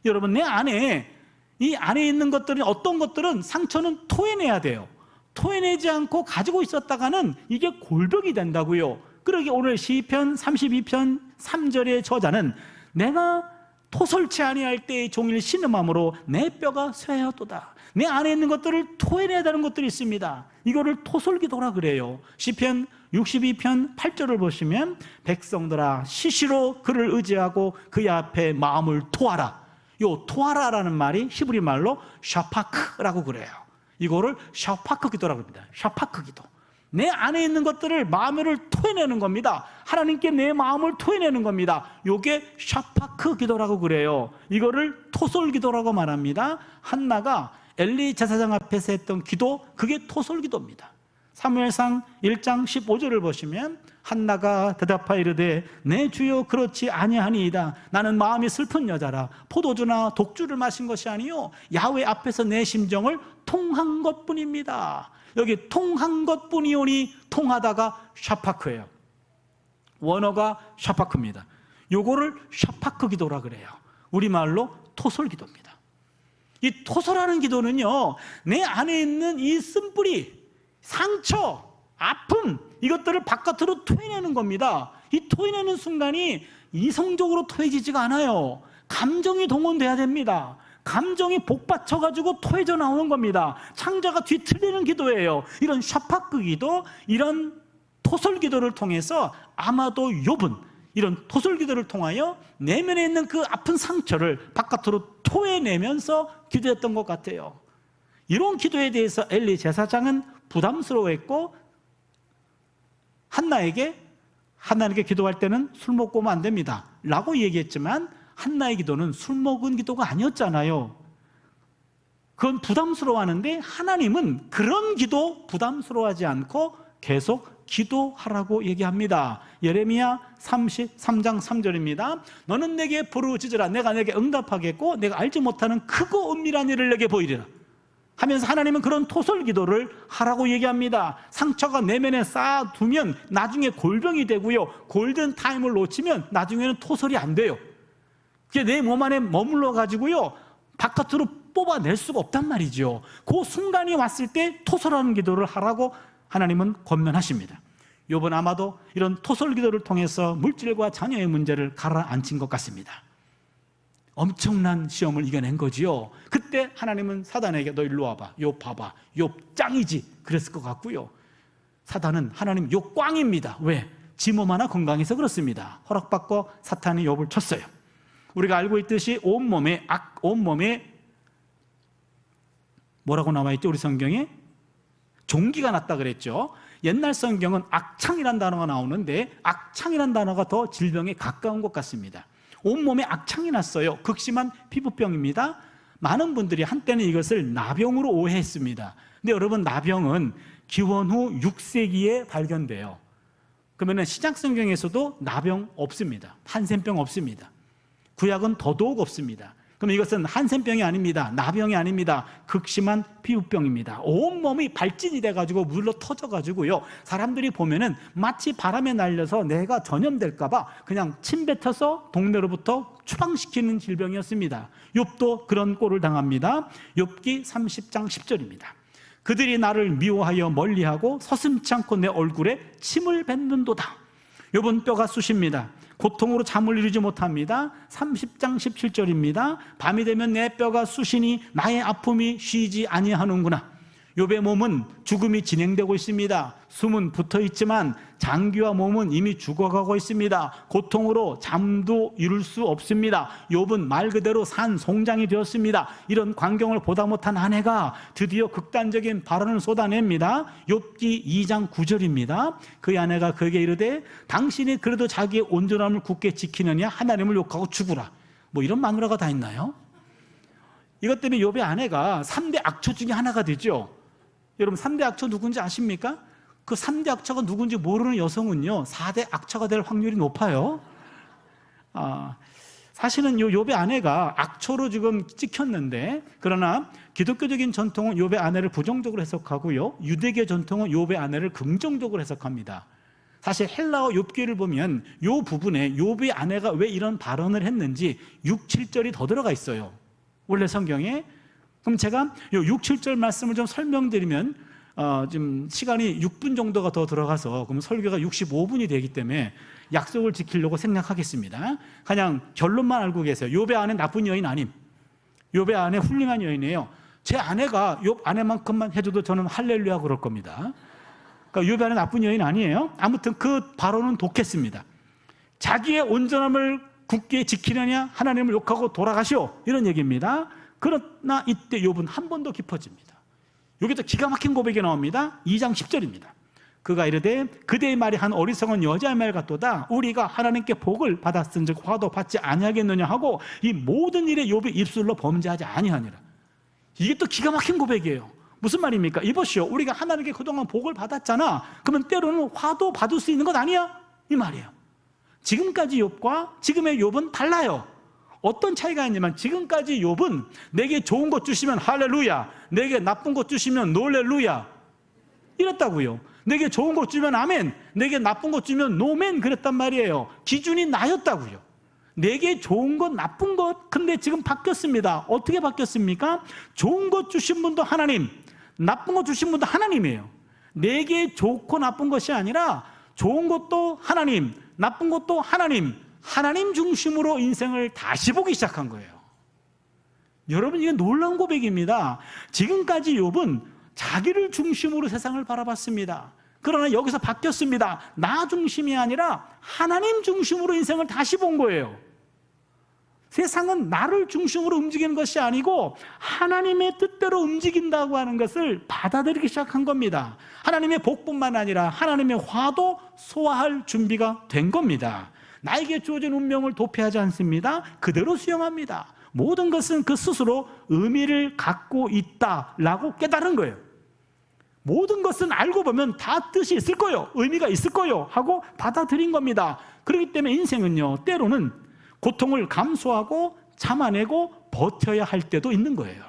A: 여러분, 내 안에 이 안에 있는 것들은 어떤 것들은 상처는 토해내야 돼요. 토해내지 않고 가지고 있었다가는 이게 골병이 된다고요. 그러기 오늘 시편 32편 3절의 저자는 내가 토설치 아니할 때의 종일 신음함으로 내 뼈가 쇠하여도다. 내 안에 있는 것들을 토해내야 되는 것들이 있습니다. 이거를 토설기도라 그래요. 시편 62편 8절을 보시면 백성들아 시시로 그를 의지하고 그의 앞에 마음을 토하라. 요 토하라라는 말이 히브리 말로 샤파크라고 그래요. 이거를 샤파크 기도라고 합니다. 샤파크 기도. 내 안에 있는 것들을 마음을 토해내는 겁니다. 하나님께 내 마음을 토해내는 겁니다. 이게 샤파크 기도라고 그래요. 이거를 토솔 기도라고 말합니다. 한나가 엘리 제사장 앞에서 했던 기도, 그게 토솔 기도입니다. 사무엘상 1장 15절을 보시면 한나가 대답하여 이르되 내 주여 그렇지 아니하니이다. 나는 마음이 슬픈 여자라. 포도주나 독주를 마신 것이 아니요 야훼 앞에서 내 심정을 통한 것뿐입니다. 여기 통한 것뿐이오니 통하다가 샤파크예요. 원어가 샤파크입니다. 요거를 샤파크 기도라 그래요. 우리말로 토솔 기도입니다. 이 토솔하는 기도는요, 내 안에 있는 이 쓴뿌리, 상처, 아픔, 이것들을 바깥으로 토해내는 겁니다. 이 토해내는 순간이 이성적으로 토해지지가 않아요. 감정이 동원돼야 됩니다. 감정이 복받쳐가지고 토해져 나오는 겁니다. 창자가 뒤틀리는 기도예요. 이런 샤파크 기도, 이런 토설 기도를 통해서 아마도 욥은 이런 토설 기도를 통하여 내면에 있는 그 아픈 상처를 바깥으로 토해내면서 기도했던 것 같아요. 이런 기도에 대해서 엘리 제사장은 부담스러워했고, 하나님께 기도할 때는 술 먹고 오면 안 됩니다 라고 얘기했지만, 한나의 기도는 술 먹은 기도가 아니었잖아요. 그건 부담스러워하는데 하나님은 그런 기도 부담스러워하지 않고 계속 기도하라고 얘기합니다. 예레미야 33장 3절입니다. 너는 내게 부르짖으라. 내가 내게 응답하겠고 내가 알지 못하는 크고 은밀한 일을 내게 보이리라 하면서 하나님은 그런 토설 기도를 하라고 얘기합니다. 상처가 내면에 쌓아두면 나중에 골병이 되고요, 골든 타임을 놓치면 나중에는 토설이 안 돼요. 그게 내 몸 안에 머물러 가지고요 바깥으로 뽑아낼 수가 없단 말이죠. 그 순간이 왔을 때 토설하는 기도를 하라고 하나님은 권면하십니다. 욥은 아마도 이런 토설 기도를 통해서 물질과 자녀의 문제를 가라앉힌 것 같습니다. 엄청난 시험을 이겨낸 거지요. 그때 하나님은 사단에게 너 일로 와봐, 욥 봐봐, 욥 짱이지 그랬을 것 같고요, 사단은 하나님 욥 꽝입니다. 왜? 지 몸 하나 건강해서 그렇습니다. 허락받고 사탄이 욥을 쳤어요. 우리가 알고 있듯이 온몸에 뭐라고 나와있죠? 우리 성경에 종기가 났다 그랬죠. 옛날 성경은 악창이란 단어가 나오는데 악창이란 단어가 더 질병에 가까운 것 같습니다. 온몸에 악창이 났어요. 극심한 피부병입니다. 많은 분들이 한때는 이것을 나병으로 오해했습니다. 근데 여러분, 나병은 기원 후 6세기에 발견돼요. 그러면 신약 성경에서도 나병 없습니다. 한센병 없습니다. 구약은 더더욱 없습니다. 그럼 이것은 한센병이 아닙니다. 나병이 아닙니다. 극심한 피부병입니다. 온몸이 발진이 돼가지고 물러 터져가지고요, 사람들이 보면은 마치 바람에 날려서 내가 전염될까 봐 그냥 침 뱉어서 동네로부터 추방시키는 질병이었습니다. 욥도 그런 꼴을 당합니다. 욥기 30장 10절입니다. 그들이 나를 미워하여 멀리하고 서슴지 않고 내 얼굴에 침을 뱉는도다. 욥은 뼈가 쑤십니다. 고통으로 잠을 이루지 못합니다. 30장 17절입니다. 밤이 되면 내 뼈가 쑤시니 나의 아픔이 쉬지 아니하는구나. 욥의 몸은 죽음이 진행되고 있습니다. 숨은 붙어있지만 장기와 몸은 이미 죽어가고 있습니다. 고통으로 잠도 이룰 수 없습니다. 욥은 말 그대로 산송장이 되었습니다. 이런 광경을 보다 못한 아내가 드디어 극단적인 발언을 쏟아냅니다. 욥기 2장 9절입니다. 그의 아내가 그에게 이르되 당신이 그래도 자기의 온전함을 굳게 지키느냐 하나님을 욕하고 죽으라. 뭐 이런 마누라가 다 있나요? 이것 때문에 욥의 아내가 3대 악처 중에 하나가 되죠. 여러분, 3대 악처 누군지 아십니까? 그 3대 악처가 누군지 모르는 여성은요 4대 악처가 될 확률이 높아요. 사실은 욥의 아내가 악처로 지금 찍혔는데, 그러나 기독교적인 전통은 욥의 아내를 부정적으로 해석하고요, 유대교 전통은 욥의 아내를 긍정적으로 해석합니다. 사실 헬라어 욥기를 보면 이 부분에 욥의 아내가 왜 이런 발언을 했는지 6, 7절이 더 들어가 있어요, 원래 성경에. 그럼 제가 이 6, 7절 말씀을 좀 설명드리면 지금 시간이 6분 정도가 더 들어가서 그럼 설교가 65분이 되기 때문에 약속을 지키려고 생략하겠습니다. 그냥 결론만 알고 계세요. 욥의 아내 나쁜 여인 아님. 욥의 아내 훌륭한 여인이에요. 제 아내가 욥 아내만큼만 해줘도 저는 할렐루야 그럴 겁니다. 그러니까 욥의 아내 나쁜 여인 아니에요. 아무튼 그 발언은 독했습니다. 자기의 온전함을 굳게 지키려냐 하나님을 욕하고 돌아가시오, 이런 얘기입니다. 그러나 이때 욥은 한 번 더 깊어집니다. 여기서 기가 막힌 고백이 나옵니다. 2장 10절입니다. 그가 이르되 그대의 말이 한 어리석은 여자의 말 같도다. 우리가 하나님께 복을 받았은즉 화도 받지 아니하겠느냐 하고 이 모든 일에 욥의 입술로 범죄하지 아니하니라. 이게 또 기가 막힌 고백이에요. 무슨 말입니까? 이보시오, 우리가 하나님께 그동안 복을 받았잖아. 그러면 때로는 화도 받을 수 있는 것 아니야? 이 말이에요. 지금까지 욥과 지금의 욥은 달라요. 어떤 차이가 있냐면, 지금까지 욥은 내게 좋은 것 주시면 할렐루야, 내게 나쁜 것 주시면 놀렐루야 이랬다고요. 내게 좋은 것 주면 아멘, 내게 나쁜 것 주면 노멘 그랬단 말이에요. 기준이 나였다고요. 내게 좋은 것 나쁜 것. 근데 지금 바뀌었습니다. 어떻게 바뀌었습니까? 좋은 것 주신 분도 하나님, 나쁜 것 주신 분도 하나님이에요. 내게 좋고 나쁜 것이 아니라 좋은 것도 하나님, 나쁜 것도 하나님, 하나님 중심으로 인생을 다시 보기 시작한 거예요. 여러분, 이게 놀라운 고백입니다. 지금까지 욥은 자기를 중심으로 세상을 바라봤습니다. 그러나 여기서 바뀌었습니다. 나 중심이 아니라 하나님 중심으로 인생을 다시 본 거예요. 세상은 나를 중심으로 움직이는 것이 아니고 하나님의 뜻대로 움직인다고 하는 것을 받아들이기 시작한 겁니다. 하나님의 복뿐만 아니라 하나님의 화도 소화할 준비가 된 겁니다. 나에게 주어진 운명을 도피하지 않습니다. 그대로 수용합니다. 모든 것은 그 스스로 의미를 갖고 있다라고 깨달은 거예요. 모든 것은 알고 보면 다 뜻이 있을 거예요. 의미가 있을 거예요 하고 받아들인 겁니다. 그렇기 때문에 인생은요, 때로는 고통을 감수하고 참아내고 버텨야 할 때도 있는 거예요.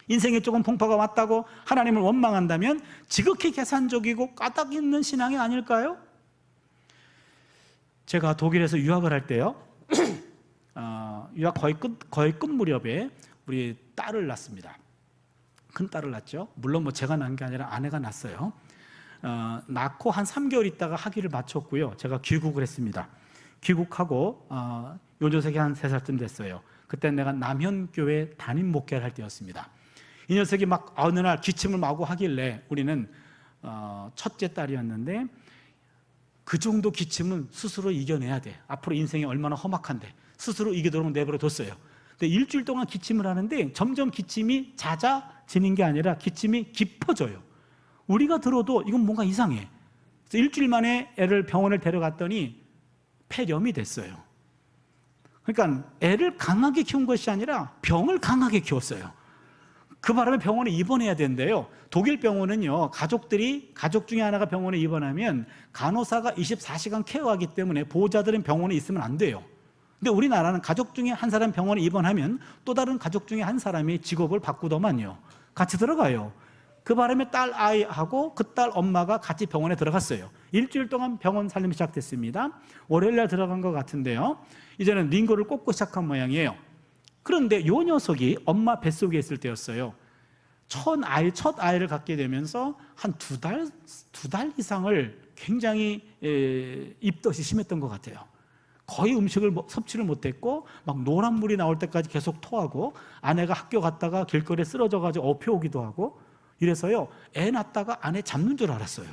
A: 인생에 조금 풍파가 왔다고 하나님을 원망한다면 지극히 계산적이고 까닭 있는 신앙이 아닐까요? 제가 독일에서 유학을 할 때요, 유학 거의 끝 무렵에 우리 딸을 낳습니다. 큰 딸을 낳죠. 물론 뭐 제가 낳은 게 아니라 아내가 낳았어요. 낳고 한 3개월 있다가 학위를 마쳤고요, 제가 귀국을 했습니다. 귀국하고 요 녀석이 한 3살쯤 됐어요. 그때 내가 남현교회 담임 목회를 할 때였습니다. 이 녀석이 막 어느 날 기침을 마구 하길래 우리는 첫째 딸이었는데 그 정도 기침은 스스로 이겨내야 돼. 앞으로 인생이 얼마나 험악한데 스스로 이기도록 내버려 뒀어요. 근데 일주일 동안 기침을 하는데 점점 기침이 잦아지는 게 아니라 기침이 깊어져요. 우리가 들어도 이건 뭔가 이상해. 그래서 일주일 만에 애를 병원을 데려갔더니 폐렴이 됐어요. 그러니까 애를 강하게 키운 것이 아니라 병을 강하게 키웠어요. 그 바람에 병원에 입원해야 된대요. 독일 병원은요, 가족 중에 하나가 병원에 입원하면 간호사가 24시간 케어하기 때문에 보호자들은 병원에 있으면 안 돼요. 근데 우리나라는 가족 중에 한 사람 병원에 입원하면 또 다른 가족 중에 한 사람이 직업을 바꾸더만요. 같이 들어가요. 그 바람에 딸 아이하고 그 딸 엄마가 같이 병원에 들어갔어요. 일주일 동안 병원 살림이 시작됐습니다. 월요일날 들어간 것 같은데요, 이제는 링거를 꽂고 시작한 모양이에요. 그런데 요 녀석이 엄마 뱃속에 있을 때였어요. 첫 아이를 갖게 되면서 한 두 달 이상을 굉장히 입덧이 심했던 것 같아요. 거의 음식을 섭취를 못했고 막 노란 물이 나올 때까지 계속 토하고, 아내가 학교 갔다가 길거리에 쓰러져가지고 업혀오기도 하고 이래서요, 애 낳다가 아내 잡는 줄 알았어요.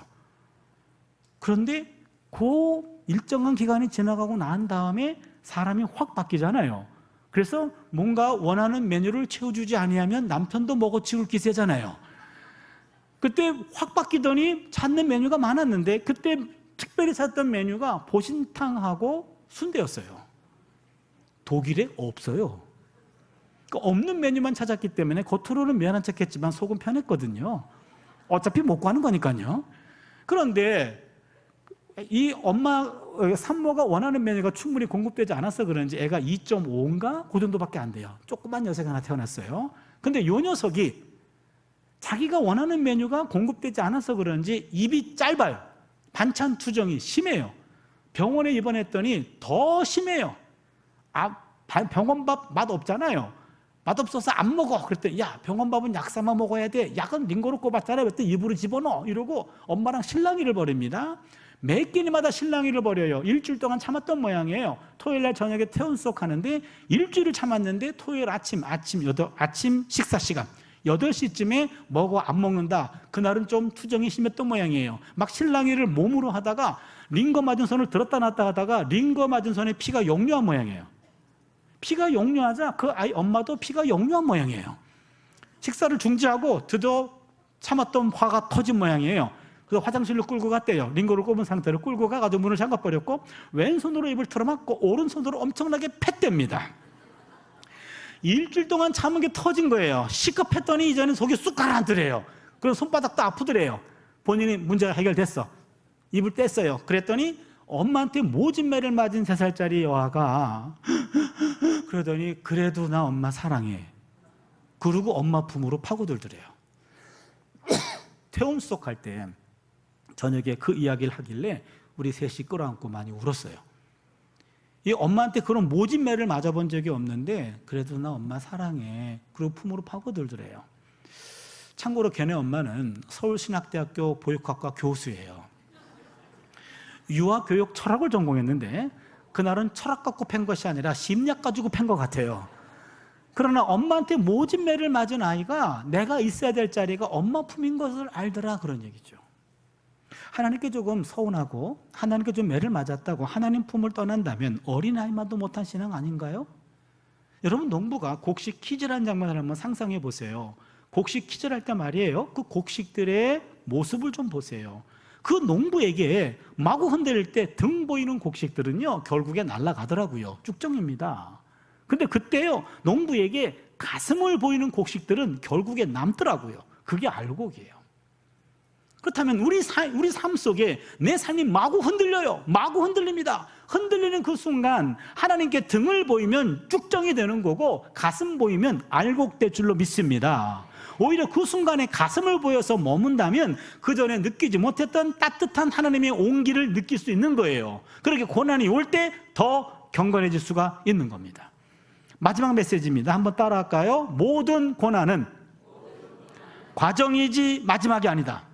A: 그런데 그 일정한 기간이 지나가고 난 다음에 사람이 확 바뀌잖아요. 그래서 뭔가 원하는 메뉴를 채워주지 아니하면 남편도 먹어치울 기세잖아요. 그때 확 바뀌더니 찾는 메뉴가 많았는데 그때 특별히 찾던 메뉴가 보신탕하고 순대였어요. 독일에 없어요. 그러니까 없는 메뉴만 찾았기 때문에 겉으로는 미안한 척했지만 속은 편했거든요. 어차피 못 구하는 거니까요. 그런데 이 산모가 원하는 메뉴가 충분히 공급되지 않아서 그런지 애가 2.5인가? 그 정도밖에 안 돼요. 조그만 녀석이 하나 태어났어요. 근데 이 녀석이 자기가 원하는 메뉴가 공급되지 않아서 그런지 입이 짧아요. 반찬 투정이 심해요. 병원에 입원했더니 더 심해요. 병원밥 맛 없잖아요. 맛없어서 안 먹어. 그랬더니 야, 병원밥은 약사만 먹어야 돼. 약은 링거로 꼽았잖아요. 그랬더니 입으로 집어넣어. 이러고 엄마랑 실랑이를 벌입니다. 매 끼니마다 실랑이를 벌여요. 일주일 동안 참았던 모양이에요. 토요일날 저녁에 퇴원수속 하는데 일주일을 참았는데 토요일 아침 식사 시간 8시쯤에 먹어 안 먹는다. 그날은 좀 투정이 심했던 모양이에요. 막 실랑이를 몸으로 하다가 링거 맞은 손을 들었다 놨다 하다가 링거 맞은 손에 피가 역류한 모양이에요. 피가 역류하자 그 아이 엄마도 피가 역류한 모양이에요. 식사를 중지하고 드디어 참았던 화가 터진 모양이에요. 그래서 화장실로 끌고 갔대요. 링거를 꼽은 상태로 끌고 가가지고 문을 잠가버렸고 왼손으로 입을 틀어막고 오른손으로 엄청나게 팼댑니다. 일주일 동안 참은 게 터진 거예요. 시급했더니 이제는 속이 쑥 가라앉더래요. 그래서 손바닥도 아프더래요. 본인이 문제가 해결됐어. 입을 뗐어요. 그랬더니 엄마한테 모진매를 맞은 3살짜리 여아가 그러더니 그래도 나 엄마 사랑해. 그러고 엄마 품으로 파고들더래요. 퇴원수속 할 때 저녁에 그 이야기를 하길래 우리 셋이 끌어안고 많이 울었어요. 이 엄마한테 그런 모진매를 맞아본 적이 없는데 그래도 나 엄마 사랑해. 그리고 품으로 파고들더래요. 참고로 걔네 엄마는 서울신학대학교 보육학과 교수예요. 유아교육 철학을 전공했는데 그날은 철학 갖고 팬 것이 아니라 심리학 가지고 팬 것 같아요. 그러나 엄마한테 모진매를 맞은 아이가 내가 있어야 될 자리가 엄마 품인 것을 알더라, 그런 얘기죠. 하나님께 조금 서운하고 하나님께 좀 매를 맞았다고 하나님 품을 떠난다면 어린아이만도 못한 신앙 아닌가요? 여러분, 농부가 곡식 키질하는 장면을 한번 상상해 보세요. 곡식 키질할 때 말이에요, 그 곡식들의 모습을 좀 보세요. 그 농부에게 마구 흔들릴 때 등 보이는 곡식들은요 결국에 날아가더라고요. 쭉정입니다. 근데 그때요 농부에게 가슴을 보이는 곡식들은 결국에 남더라고요. 그게 알곡이에요. 그렇다면 우리 삶 속에 내 삶이 마구 흔들려요. 마구 흔들립니다. 흔들리는 그 순간 하나님께 등을 보이면 쭉정이 되는 거고 가슴 보이면 알곡될 줄로 믿습니다. 오히려 그 순간에 가슴을 보여서 머문다면 그 전에 느끼지 못했던 따뜻한 하나님의 온기를 느낄 수 있는 거예요. 그렇게 고난이 올 때 더 경건해질 수가 있는 겁니다. 마지막 메시지입니다. 한번 따라할까요? 모든 고난은 과정이지 마지막이 아니다.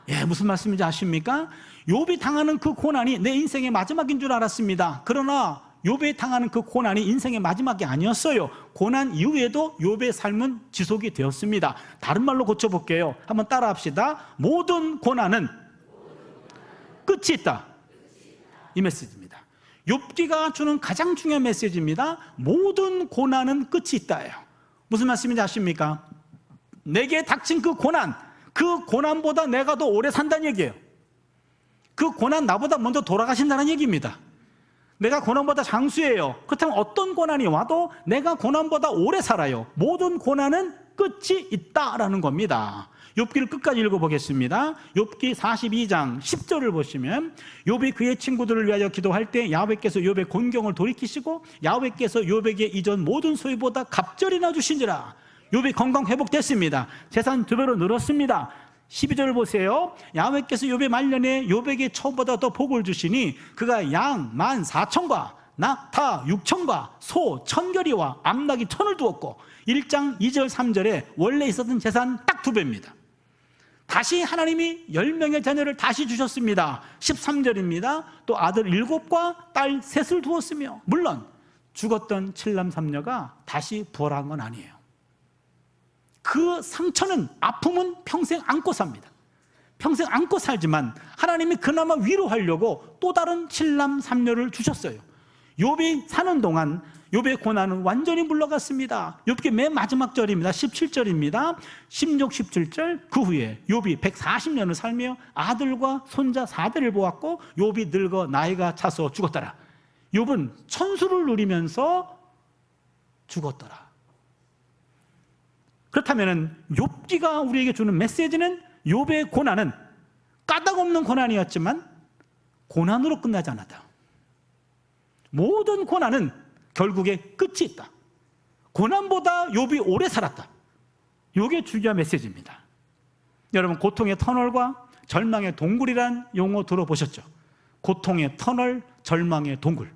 A: 예, 무슨 말씀인지 아십니까? 욥이 당하는 그 고난이 내 인생의 마지막인 줄 알았습니다. 그러나 욥이 당하는 그 고난이 인생의 마지막이 아니었어요. 고난 이후에도 욥의 삶은 지속이 되었습니다. 다른 말로 고쳐볼게요. 한번 따라합시다. 모든 고난은 끝이 있다. 이 메시지입니다. 욥기가 주는 가장 중요한 메시지입니다. 모든 고난은 끝이 있다예요. 무슨 말씀인지 아십니까? 내게 닥친 그 고난보다 내가 더 오래 산다는 얘기예요. 그 고난 나보다 먼저 돌아가신다는 얘기입니다. 내가 고난보다 장수예요. 그렇다면 어떤 고난이 와도 내가 고난보다 오래 살아요. 모든 고난은 끝이 있다라는 겁니다. 욥기를 끝까지 읽어보겠습니다. 욥기 42장 10절을 보시면 욥이 그의 친구들을 위하여 기도할 때 야훼께서 욥의 곤경을 돌이키시고 야훼께서 욥에게 이전 모든 소유보다 갑절이나 주신지라. 욥이 건강 회복됐습니다. 재산 2배로 늘었습니다. 12절을 보세요. 야훼께서 욥의 말년에 욥에게 처보다 더 복을 주시니 그가 양 14,000과 낙타 6,000과 소 1,000결이와 암낙이 1,000을 두었고 1장 2절 3절에 원래 있었던 재산 딱 2배입니다. 다시 하나님이 10명의 자녀를 다시 주셨습니다. 13절입니다. 또 아들 7과 딸 3을 두었으며 물론 죽었던 7남 3녀가 다시 부활한 건 아니에요. 그 상처는, 아픔은 평생 안고 삽니다. 평생 안고 살지만 하나님이 그나마 위로하려고 또 다른 7남 3녀를 주셨어요. 욥이 사는 동안 욥의 고난은 완전히 물러갔습니다. 욥기 맨 마지막 절입니다. 17절입니다. 16, 17절 그 후에 욥이 140년을 살며 아들과 손자 4대를 보았고 욥이 늙어 나이가 차서 죽었더라. 욥은 천수를 누리면서 죽었더라. 그렇다면 욥기가 우리에게 주는 메시지는 욥의 고난은 까닭없는 고난이었지만 고난으로 끝나지 않았다. 모든 고난은 결국에 끝이 있다. 고난보다 욥이 오래 살았다. 이게 중요한 메시지입니다. 여러분, 고통의 터널과 절망의 동굴이란 용어 들어보셨죠? 고통의 터널, 절망의 동굴.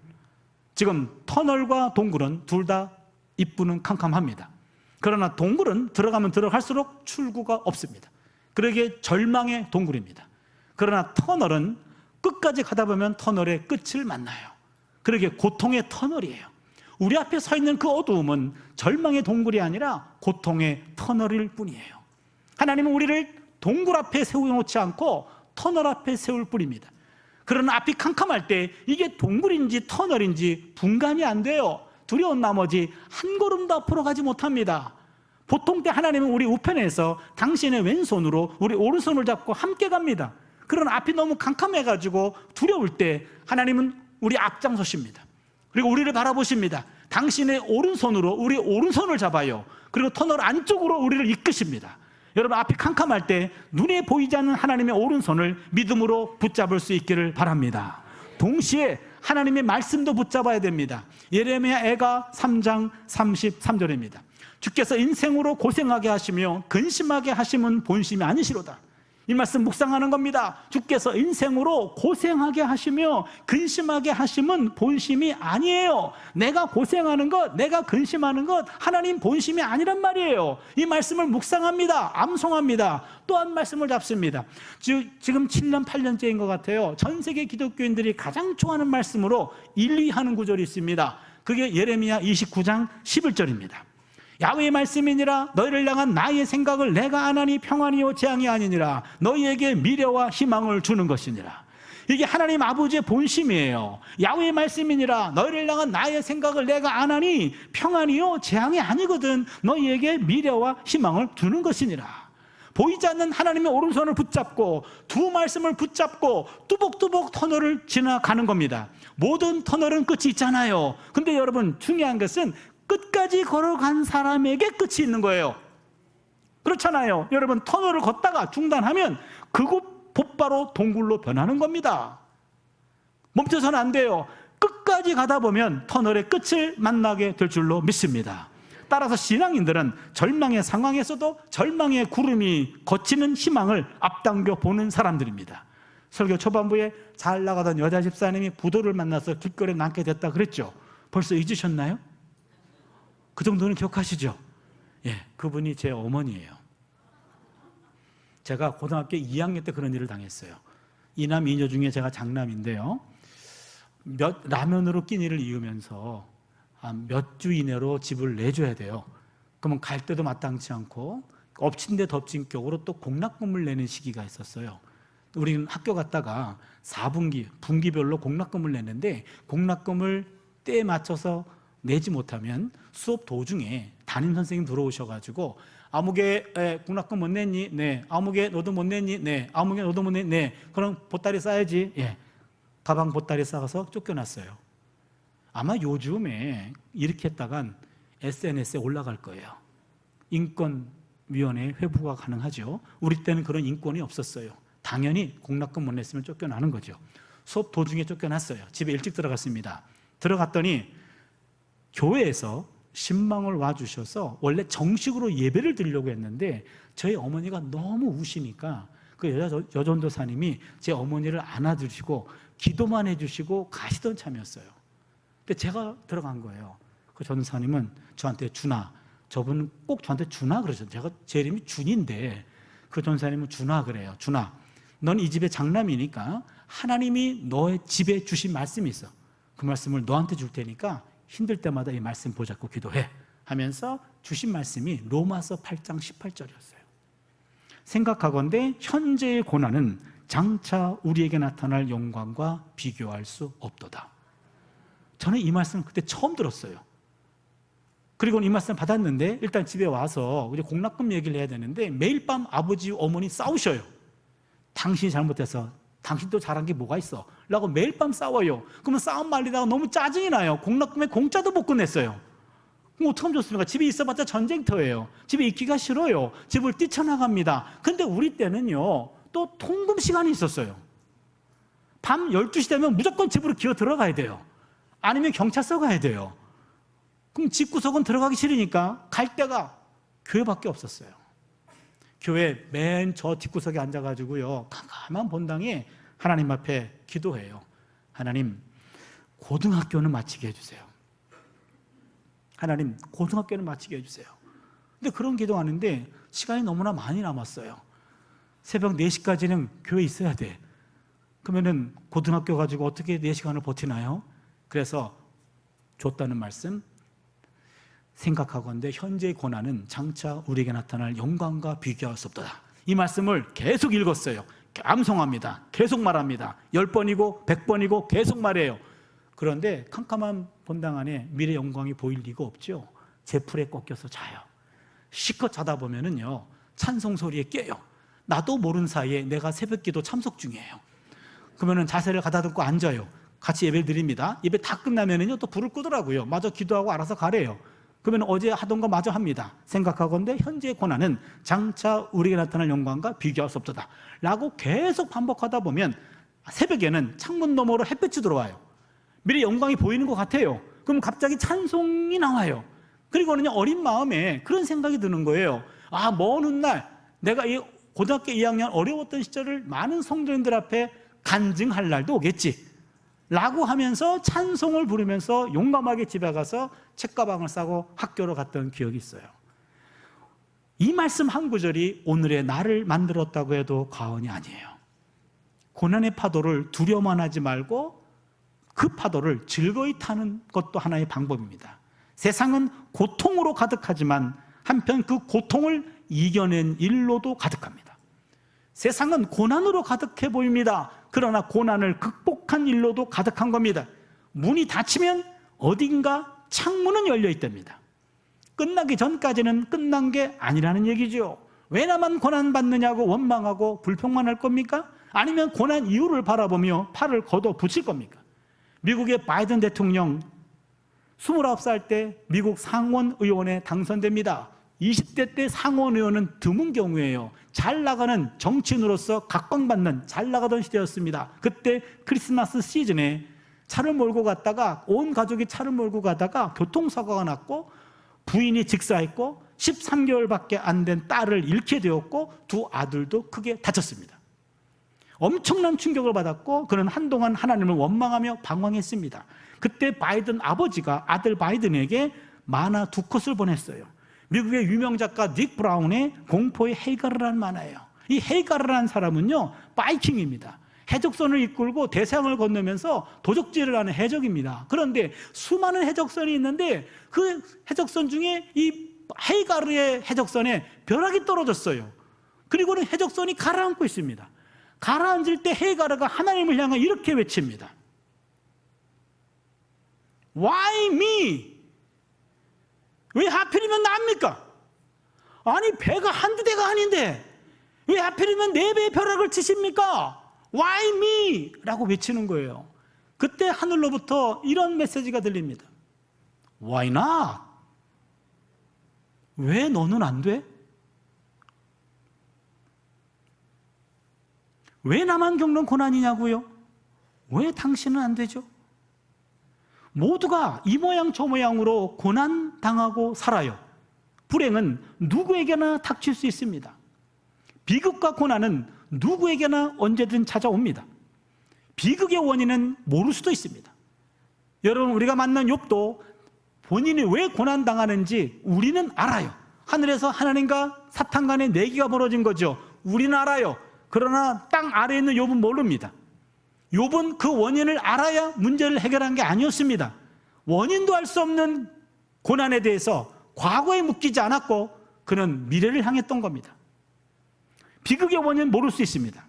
A: 지금 터널과 동굴은 둘 다 입구는 캄캄합니다. 그러나 동굴은 들어가면 들어갈수록 출구가 없습니다. 그러기에 절망의 동굴입니다. 그러나 터널은 끝까지 가다 보면 터널의 끝을 만나요. 그러기에 고통의 터널이에요. 우리 앞에 서 있는 그 어두움은 절망의 동굴이 아니라 고통의 터널일 뿐이에요. 하나님은 우리를 동굴 앞에 세워놓지 않고 터널 앞에 세울 뿐입니다. 그러나 앞이 캄캄할 때 이게 동굴인지 터널인지 분간이 안 돼요. 두려운 나머지 한 걸음도 앞으로 가지 못합니다. 보통 때 하나님은 우리 우편에서 당신의 왼손으로 우리 오른손을 잡고 함께 갑니다. 그러나 앞이 너무 캄캄해가지고 두려울 때 하나님은 우리 앞장서십니다. 그리고 우리를 바라보십니다. 당신의 오른손으로 우리 오른손을 잡아요. 그리고 터널 안쪽으로 우리를 이끄십니다. 여러분, 앞이 캄캄할 때 눈에 보이지 않는 하나님의 오른손을 믿음으로 붙잡을 수 있기를 바랍니다. 동시에 하나님의 말씀도 붙잡아야 됩니다. 예레미야 애가 3장 33절입니다. 주께서 인생으로 고생하게 하시며 근심하게 하심은 본심이 아니시로다. 이 말씀 묵상하는 겁니다. 주께서 인생으로 고생하게 하시며 근심하게 하심은 본심이 아니에요. 내가 고생하는 것, 내가 근심하는 것 하나님 본심이 아니란 말이에요. 이 말씀을 묵상합니다. 암송합니다. 또 한 말씀을 잡습니다. 지금 7년 8년째인 것 같아요. 전 세계 기독교인들이 가장 좋아하는 말씀으로 1, 2 하는 구절이 있습니다. 그게 예레미야 29장 11절입니다. 야훼의 말씀이니라. 너희를 향한 나의 생각을 내가 아나니 평안이요 재앙이 아니니라. 너희에게 미래와 희망을 주는 것이니라. 이게 하나님 아버지의 본심이에요. 야훼의 말씀이니라. 너희를 향한 나의 생각을 내가 아나니 평안이요 재앙이 아니거든. 너희에게 미래와 희망을 주는 것이니라. 보이지 않는 하나님의 오른손을 붙잡고 두 말씀을 붙잡고 뚜벅뚜벅 터널을 지나가는 겁니다. 모든 터널은 끝이 있잖아요. 근데 여러분, 중요한 것은 끝까지 걸어간 사람에게 끝이 있는 거예요. 그렇잖아요. 여러분, 터널을 걷다가 중단하면 그곳 곧바로 동굴로 변하는 겁니다. 멈춰서는 안 돼요. 끝까지 가다 보면 터널의 끝을 만나게 될 줄로 믿습니다. 따라서 신앙인들은 절망의 상황에서도 절망의 구름이 걷히는 희망을 앞당겨 보는 사람들입니다. 설교 초반부에 잘 나가던 여자 집사님이 부도를 만나서 길거리에 남게 됐다 그랬죠. 벌써 잊으셨나요? 그 정도는 기억하시죠? 예, 그분이 제 어머니예요. 제가 고등학교 2학년 때 그런 일을 당했어요. 이남 이녀 중에 제가 장남인데요, 라면으로 끼니를 이으면서 몇 주 이내로 집을 내줘야 돼요. 그러면 갈 때도 마땅치 않고 엎친 데 덮친 격으로 또 공납금을 내는 시기가 있었어요. 우리는 학교 갔다가 4분기, 분기별로 공납금을 내는데 공납금을 때에 맞춰서 내지 못하면 수업 도중에 담임 선생님 들어오셔가지고 아무개 공납금 못 냈니? 네. 아무개 너도 못 냈니? 네. 아무개 너도 못 냈니? 네. 그럼 보따리 싸야지. 예. 가방 보따리 싸가서 쫓겨났어요. 아마 요즘에 이렇게 했다간 SNS에 올라갈 거예요. 인권위원회 회부가 가능하죠. 우리 때는 그런 인권이 없었어요. 당연히 공납금 못 냈으면 쫓겨나는 거죠. 수업 도중에 쫓겨났어요. 집에 일찍 들어갔습니다. 들어갔더니 교회에서 신방을 와주셔서 원래 정식으로 예배를 드리려고 했는데 저희 어머니가 너무 우시니까 그 여전도사님이 제 어머니를 안아주시고 기도만 해주시고 가시던 참이었어요. 근데 제가 들어간 거예요. 그 전도사님은 저한테 준아, 저분은 꼭 저한테 준아 그러셨어요. 제 이름이 준인데 그 전도사님은 준아 그래요. 준아, 넌 이 집의 장남이니까 하나님이 너의 집에 주신 말씀이 있어. 그 말씀을 너한테 줄 테니까 힘들 때마다 이 말씀 보잡고 기도해 하면서 주신 말씀이 로마서 8장 18절이었어요. 생각하건대 현재의 고난은 장차 우리에게 나타날 영광과 비교할 수 없도다. 저는 이 말씀을 그때 처음 들었어요. 그리고 이 말씀을 받았는데 일단 집에 와서 우리 공납금 얘기를 해야 되는데 매일 밤 아버지 어머니 싸우셔요. 당신이 잘못해서 당신도 잘한 게 뭐가 있어? 라고 매일 밤 싸워요. 그러면 싸움 말리다가 너무 짜증이 나요. 공납금에 공짜도 못 끝냈어요. 그럼 어떡하면 좋습니까? 집에 있어봤자 전쟁터예요. 집에 있기가 싫어요. 집을 뛰쳐나갑니다. 근데 우리 때는요, 또 통금 시간이 있었어요. 밤 12시 되면 무조건 집으로 기어 들어가야 돼요. 아니면 경찰서 가야 돼요. 그럼 집구석은 들어가기 싫으니까 갈 데가 교회밖에 없었어요. 교회 맨 저 뒷구석에 앉아가지고요, 깜깜한 본당에 하나님 앞에 기도해요. 하나님, 고등학교는 마치게 해주세요. 하나님, 고등학교는 마치게 해주세요. 근데 그런 기도하는데 시간이 너무나 많이 남았어요. 새벽 4시까지는 교회에 있어야 돼. 그러면은 고등학교 가지고 어떻게 4시간을 버티나요? 그래서 줬다는 말씀, 생각하건대 현재의 고난은 장차 우리에게 나타날 영광과 비교할 수 없다. 이 말씀을 계속 읽었어요. 암송합니다. 계속 말합니다. 10번이고 100번이고 계속 말해요. 그런데 캄캄한 본당 안에 미래 영광이 보일 리가 없죠. 제 풀에 꺾여서 자요. 실컷 자다 보면은요, 찬송 소리에 깨요. 나도 모르는 사이에 내가 새벽기도 참석 중이에요. 그러면은 자세를 가다듬고 앉아요. 같이 예배를 드립니다. 예배 다 끝나면은요, 또 불을 끄더라고요. 마저 기도하고 알아서 가래요. 그러면 어제 하던 거 마저 합니다. 생각하건대 현재의 고난은 장차 우리에게 나타날 영광과 비교할 수 없다 라고 계속 반복하다 보면 새벽에는 창문 너머로 햇볕이 들어와요. 미래 영광이 보이는 것 같아요. 그럼 갑자기 찬송이 나와요. 그리고는 어린 마음에 그런 생각이 드는 거예요. 아, 먼 훗날 내가 이 고등학교 2학년 어려웠던 시절을 많은 성도님들 앞에 간증할 날도 오겠지 라고 하면서 찬송을 부르면서 용감하게 집에 가서 책가방을 싸고 학교로 갔던 기억이 있어요. 이 말씀 한 구절이 오늘의 나를 만들었다고 해도 과언이 아니에요. 고난의 파도를 두려워만 하지 말고 그 파도를 즐거이 타는 것도 하나의 방법입니다. 세상은 고통으로 가득하지만 한편 그 고통을 이겨낸 일로도 가득합니다. 세상은 고난으로 가득해 보입니다. 그러나 고난을 극복한 일로도 가득한 겁니다. 문이 닫히면 어딘가 창문은 열려 있답니다. 끝나기 전까지는 끝난 게 아니라는 얘기죠. 왜 나만 고난받느냐고 원망하고 불평만 할 겁니까? 아니면 고난 이유를 바라보며 팔을 걷어 붙일 겁니까? 미국의 바이든 대통령 29살 때 미국 상원의원에 당선됩니다. 20대 때 상원의원은 드문 경우예요. 잘 나가는 정치인으로서 각광받는 잘 나가던 시대였습니다. 그때 크리스마스 시즌에 차를 몰고 갔다가 온 가족이 차를 몰고 가다가 교통사고가 났고 부인이 직사했고 13개월밖에 안 된 딸을 잃게 되었고 두 아들도 크게 다쳤습니다. 엄청난 충격을 받았고 그는 한동안 하나님을 원망하며 방황했습니다. 그때 바이든 아버지가 아들 바이든에게 만화 2컷을 보냈어요. 미국의 유명 작가 닉 브라운의 공포의 헤이가르라는 만화예요. 이 헤이가르라는 사람은요 바이킹입니다. 해적선을 이끌고 대서양을 건너면서 도적질을 하는 해적입니다. 그런데 수많은 해적선이 있는데 그 해적선 중에 이 헤이가르의 해적선에 벼락이 떨어졌어요. 그리고는 해적선이 가라앉고 있습니다. 가라앉을 때 헤이가르가 하나님을 향해 이렇게 외칩니다. Why me? 왜 하필이면 나입니까? 아니 배가 한두 대가 아닌데 왜 하필이면 4배의 벼락을 치십니까? Why me? 라고 외치는 거예요. 그때 하늘로부터 이런 메시지가 들립니다. Why not? 왜 너는 안 돼? 왜 나만 겪는 고난이냐고요? 왜 당신은 안 되죠? 모두가 이 모양 저 모양으로 고난당하고 살아요. 불행은 누구에게나 닥칠 수 있습니다. 비극과 고난은 누구에게나 언제든 찾아옵니다. 비극의 원인은 모를 수도 있습니다. 여러분 우리가 만난 욥도 본인이 왜 고난당하는지 우리는 알아요. 하늘에서 하나님과 사탄 간의 내기가 벌어진 거죠. 우리는 알아요. 그러나 땅 아래에 있는 욥은 모릅니다. 욥은 그 원인을 알아야 문제를 해결한 게 아니었습니다. 원인도 알 수 없는 고난에 대해서 과거에 묶이지 않았고 그는 미래를 향했던 겁니다. 비극의 원인은 모를 수 있습니다.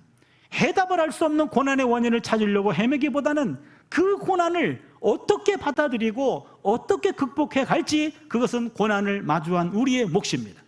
A: 해답을 알 수 없는 고난의 원인을 찾으려고 헤매기보다는 그 고난을 어떻게 받아들이고 어떻게 극복해 갈지 그것은 고난을 마주한 우리의 몫입니다.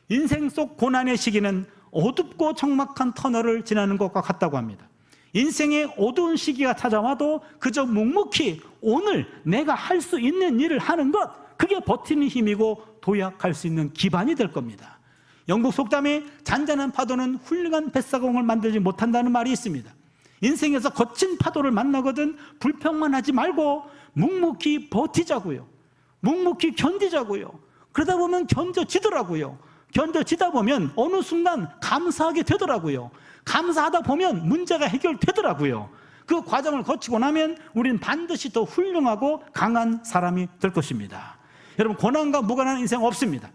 A: 인생 속 고난의 시기는 어둡고 적막한 터널을 지나는 것과 같다고 합니다. 인생의 어두운 시기가 찾아와도 그저 묵묵히 오늘 내가 할 수 있는 일을 하는 것, 그게 버티는 힘이고 도약할 수 있는 기반이 될 겁니다. 영국 속담에 잔잔한 파도는 훌륭한 뱃사공을 만들지 못한다는 말이 있습니다. 인생에서 거친 파도를 만나거든 불평만 하지 말고 묵묵히 버티자고요. 묵묵히 견디자고요. 그러다 보면 견뎌지더라고요. 견뎌지다 보면 어느 순간 감사하게 되더라고요. 감사하다 보면 문제가 해결되더라고요. 그 과정을 거치고 나면 우리는 반드시 더 훌륭하고 강한 사람이 될 것입니다. 여러분 고난과 무관한 인생 없습니다.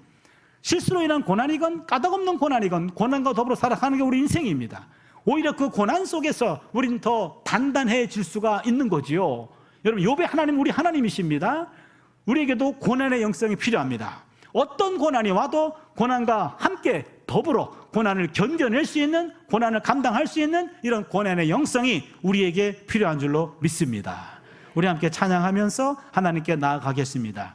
A: 실수로 인한 고난이건 까닭없는 고난이건 고난과 더불어 살아가는 게 우리 인생입니다. 오히려 그 고난 속에서 우리는 더 단단해질 수가 있는 거지요. 여러분 욥의 하나님 우리 하나님이십니다. 우리에게도 고난의 영성이 필요합니다. 어떤 고난이 와도 고난과 함께 더불어 고난을 견뎌낼 수 있는, 고난을 감당할 수 있는 이런 고난의 영성이 우리에게 필요한 줄로 믿습니다. 우리 함께 찬양하면서 하나님께 나아가겠습니다.